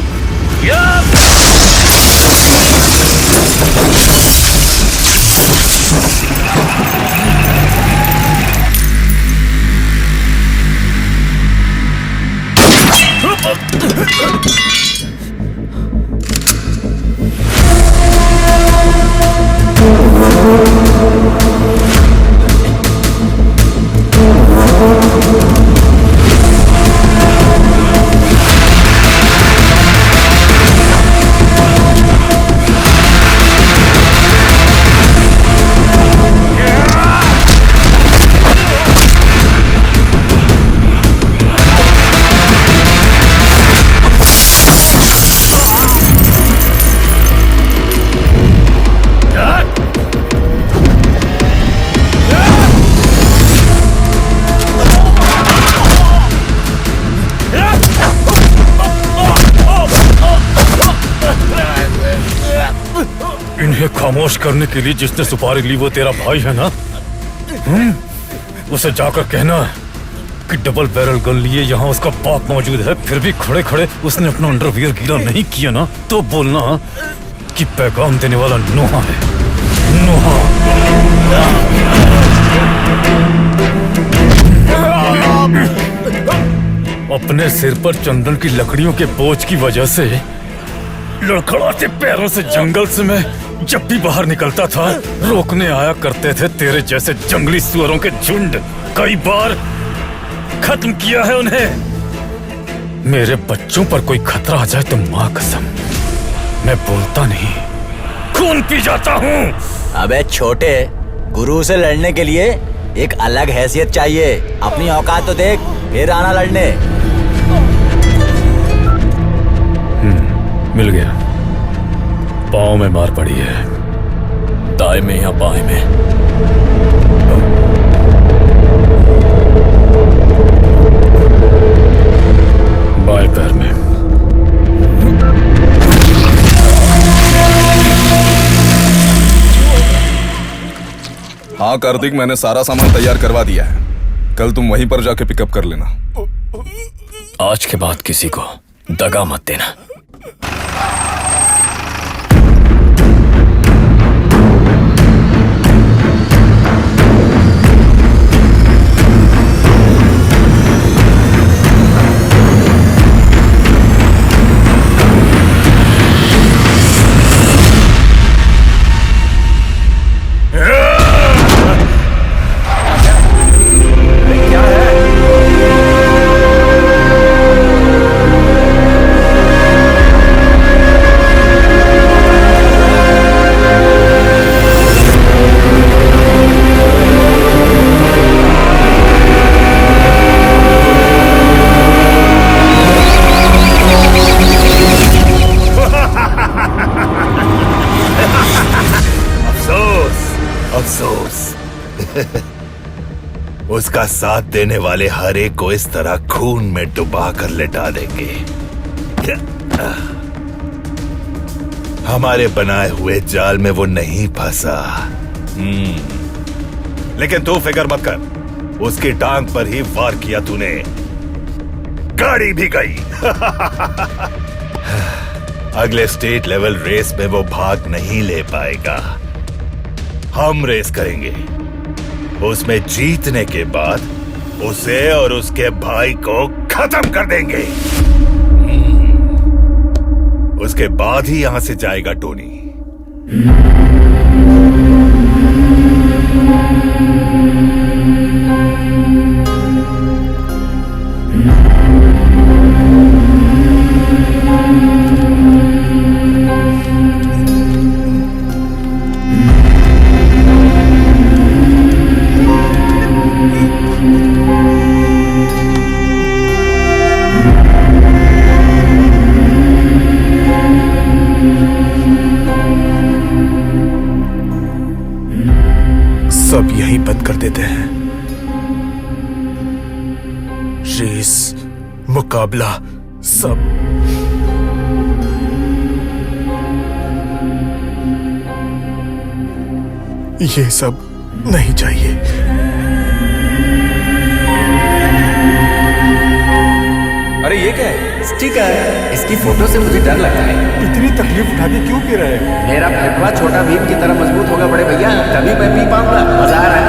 इन्हें खामोश करने के लिए जिसने सुपारी ली वो तेरा भाई है ना? उसे जाकर कहना कि डबल बैरल गन लिए यहाँ उसका बाप मौजूद है, फिर भी खड़े खड़े उसने अपना अंडरवियर गीला नहीं किया ना, तो बोलना कि पैगाम देने वाला नोहा है। नोहा। अपने सिर पर चंदन की लकड़ियों के बोझ की वजह से लड़खड़ाते पैरों से जंगल से मैं जब भी बाहर निकलता था रोकने आया करते थे तेरे जैसे जंगली सुअरों के झुंड। कई बार खत्म किया है उन्हें। मेरे बच्चों पर कोई खतरा आ जाए तो माँ कसम मैं बोलता नहीं, खून पी जाता हूँ। अबे छोटे, गुरु से लड़ने के लिए एक अलग हैसियत चाहिए। अपनी औकात तो देख, फिर आना लड़ने। मिल गया। पाँव में मार पड़ी है। दाएं में या बाएं में? बाएं पैर में। हाँ कार्तिक, मैंने सारा सामान तैयार करवा दिया है। कल तुम वहीं पर जाके पिकअप कर लेना। आज के बाद किसी को दगा मत देना। अफसोस उसका साथ देने वाले हर एक को इस तरह खून में डुबा कर लेटा देंगे। हमारे बनाए हुए जाल में वो नहीं फंसा। लेकिन तू फिक्र मत कर, उसकी टांग पर ही वार किया तूने, गाड़ी भी गई। अगले स्टेट लेवल रेस में वो भाग नहीं ले पाएगा। हम रेस करेंगे, उसमें जीतने के बाद उसे और उसके भाई को खत्म कर देंगे। उसके बाद ही यहां से जाएगा टोनी। सब यही बंद कर देते हैं। रेस, मुकाबला, सब। ये सब नहीं चाहिए। अरे ये क्या है? स्टिकर। इसकी फोटो से मुझे डर लगता है। इतनी तकलीफ उठा के क्यों पी रहे हैं? मेरा फेफड़ा छोटा भीम की तरह मजबूत होगा बड़े भैया, तभी मैं पी पाऊंगा। मजा आ रहा है।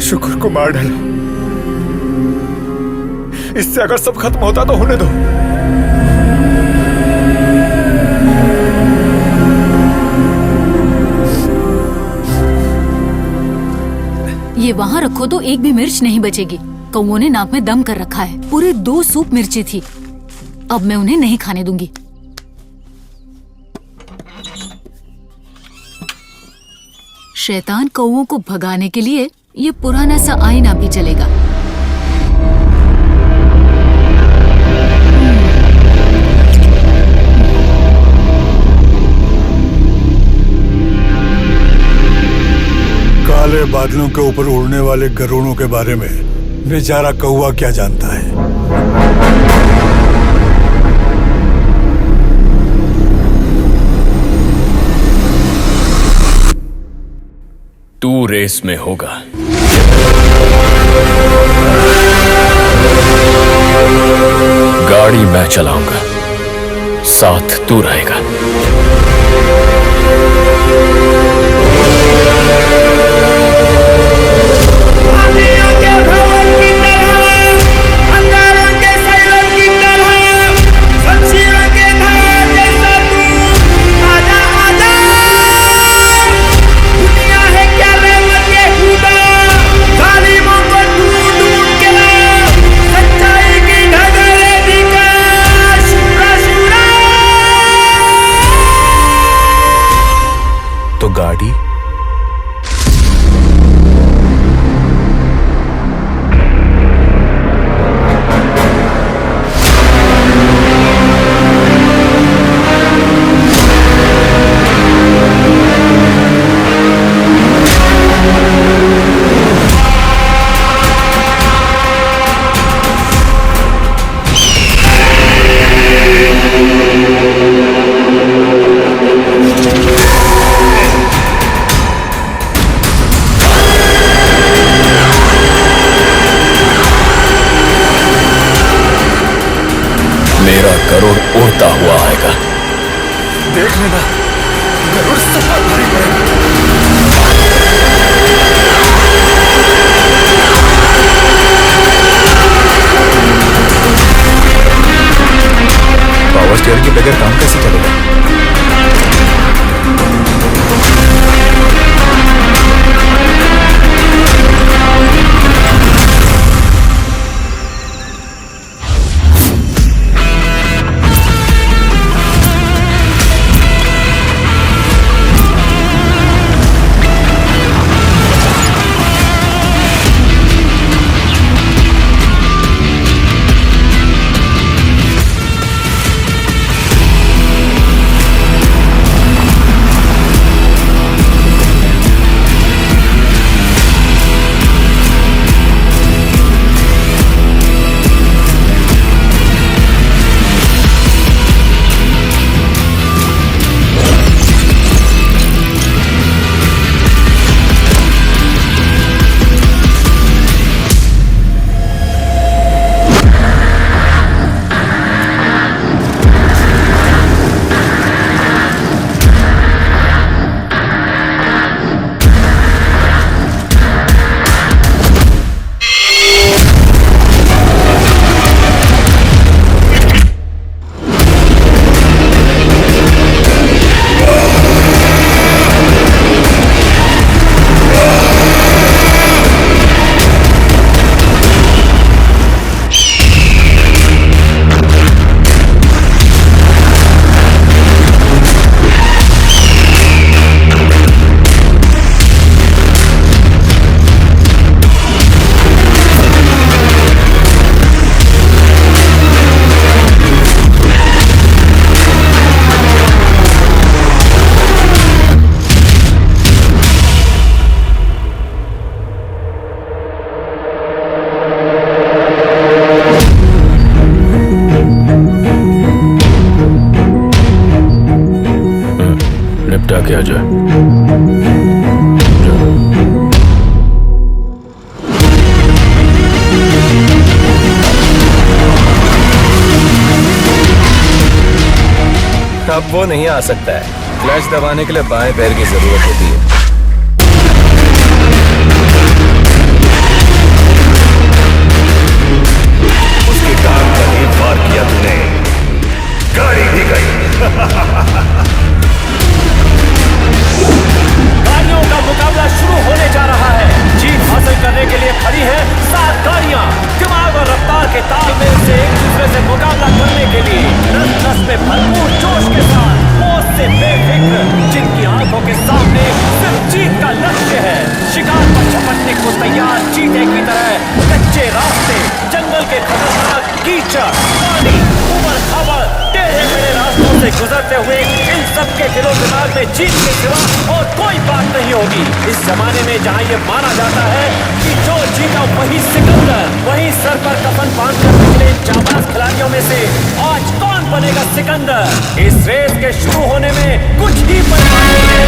शुक्र को मार डालो। इससे अगर सब खत्म होता तो होने दो। ये वहाँ रखो तो एक भी मिर्च नहीं बचेगी। कौओं ने नाक में दम कर रखा है। पूरे 2 सूप मिर्ची थी। अब मैं उन्हें नहीं खाने दूंगी। शैतान कौओं को भगाने के लिए ये पुराना सा आईना भी चलेगा। काले बादलों के ऊपर उड़ने वाले गरुड़ों के बारे में बेचारा कौवा क्या जानता है। तू रेस में होगा। गाड़ी मैं चलाऊंगा, साथ तू रहेगा। जा जा। अब वो नहीं आ सकता है। क्लच दबाने के लिए बाएं पैर की जरूरत होती है। उसके काम का एक बार किया तूने, गाड़ी भी गई। गाड़ियों का मुकाबला शुरू होने जा रहा है। जीत हासिल करने के लिए खड़ी है 7 गाड़ियां। दिमाग और रफ्तार के तालमेल से एक दूसरे से मुकाबला करने के लिए नस नस में भरपूर जोश के साथ, मौत से बेफिक्र, जिनकी आंखों के सामने सिर्फ जीत का लक्ष्य है। शिकार पर झपटने को तैयार चीते की तरह कच्चे रास्ते, जंगल के खतरनाक कीचड़, पानी, उबड़ खाबड़, टेढ़े मेढ़े रास्तों से गुजरते हुए इन सबके दिलो दिमाग में जीत के सिवा और कोई बात नहीं होगी। इस जमाने में जहाँ ये माना जाता है कि जो जीता वही सिकंदर, वही सर पर कफन बांधकर निकले जाबाज खिलाड़ियों में से आज कौन बनेगा सिकंदर? इस रेस के शुरू होने में कुछ ही पल बाकी है।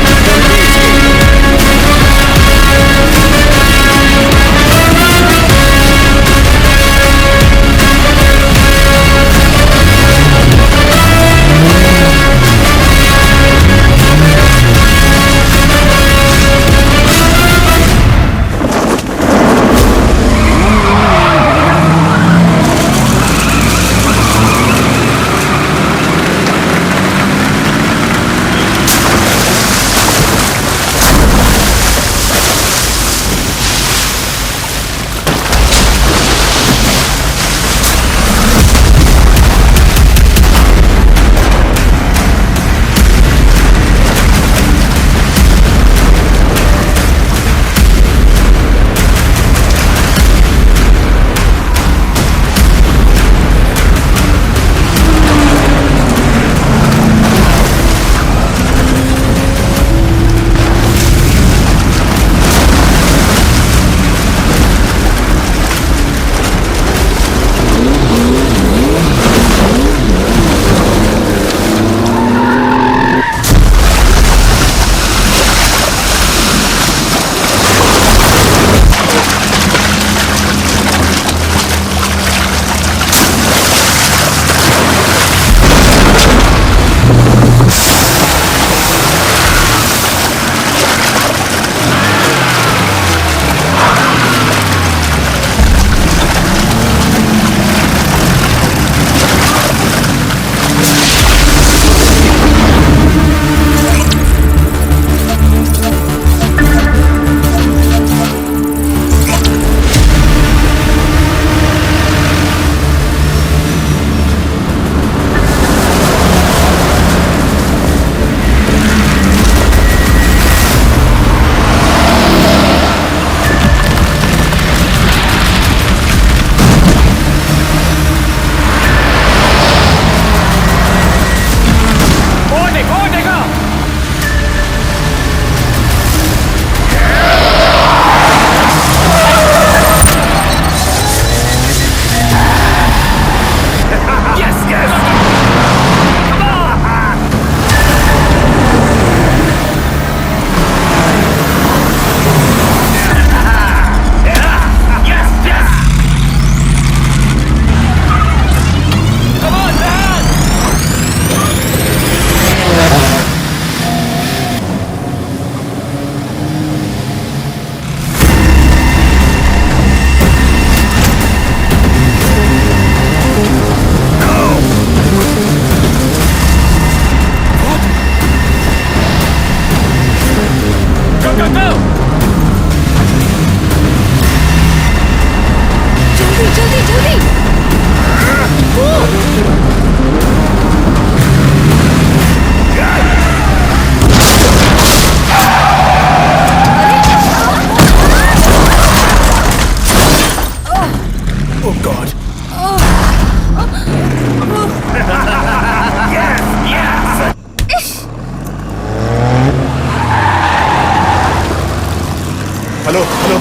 Hello hello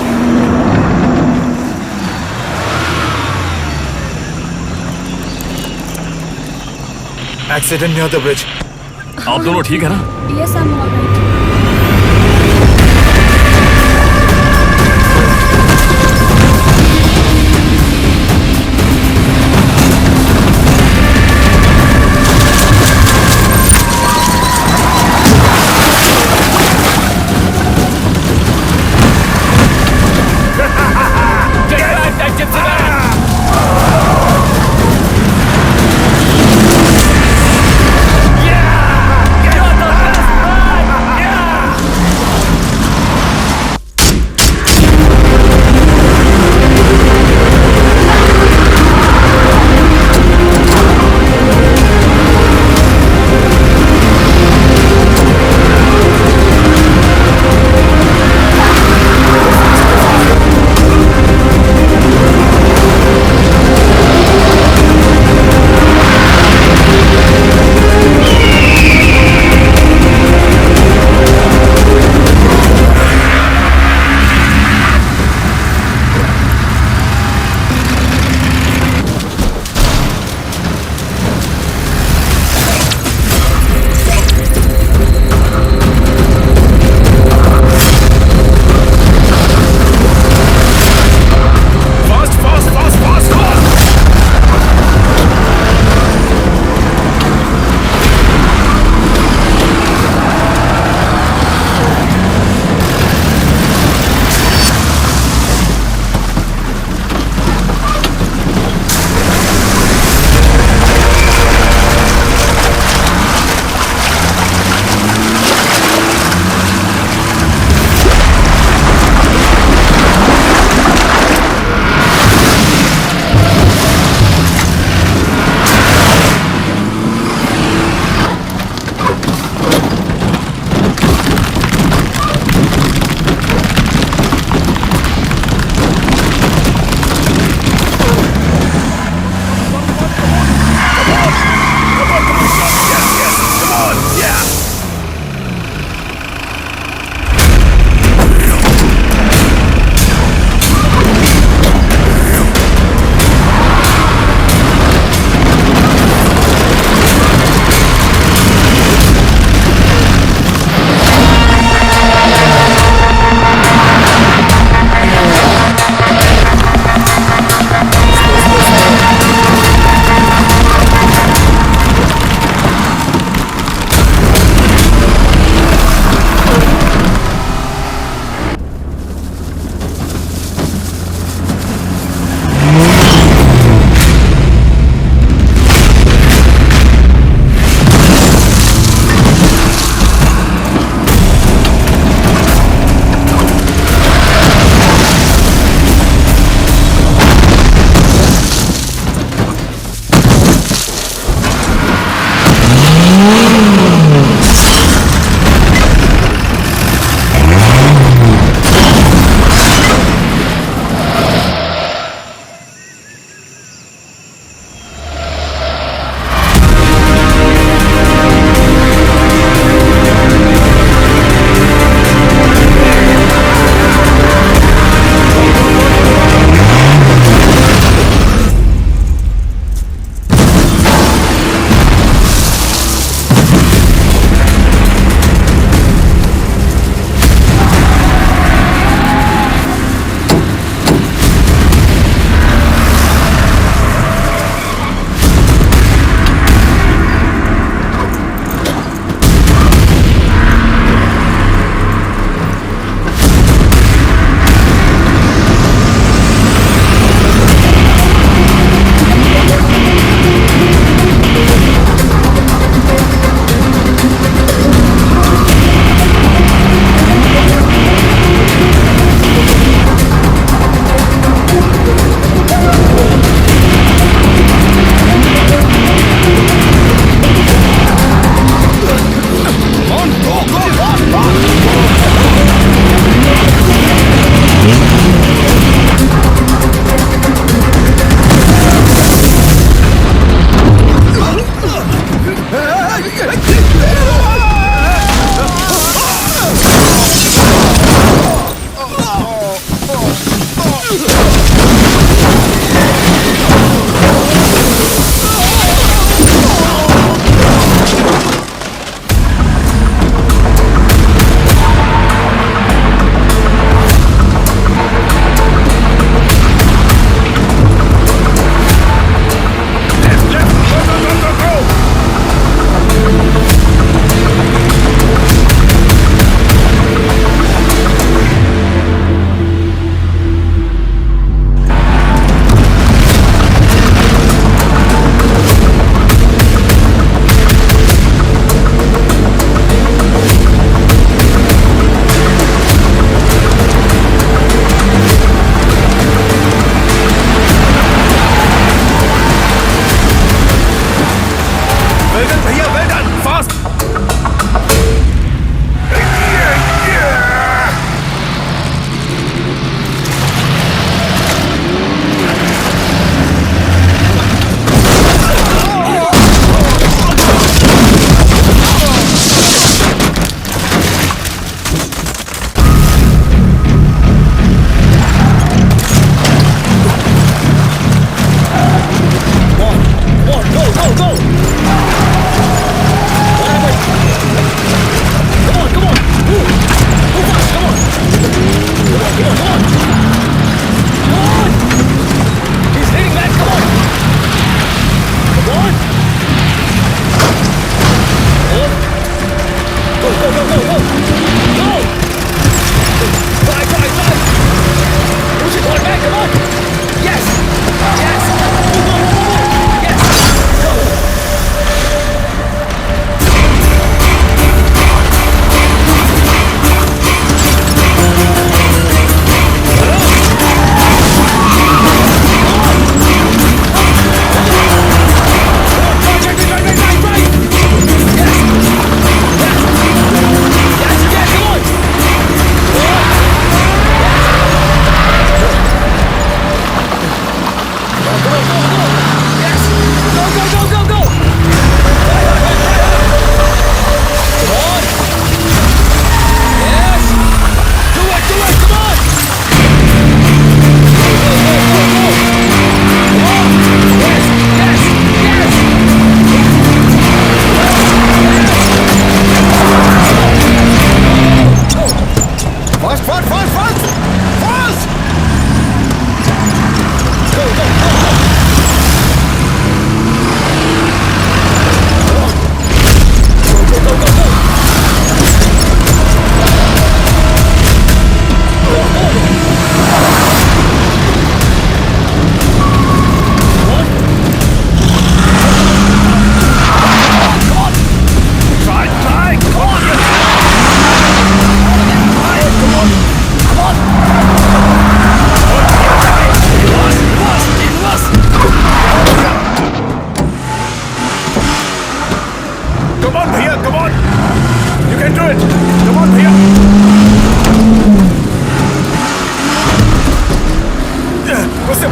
accident near the bridge. आप दोनों ठीक है ना? ये सब हो गई।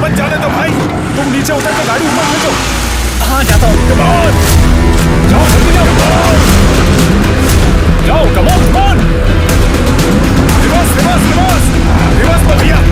मत जाने दो भाई। तुम नीचे उतर के गाड़ी ऊपर भेजो। हाँ जाता हूँ। कम ऑन, जाओ जल्दी जाओ। जाओ come on, reverse reverse reverse reverse पर भैया।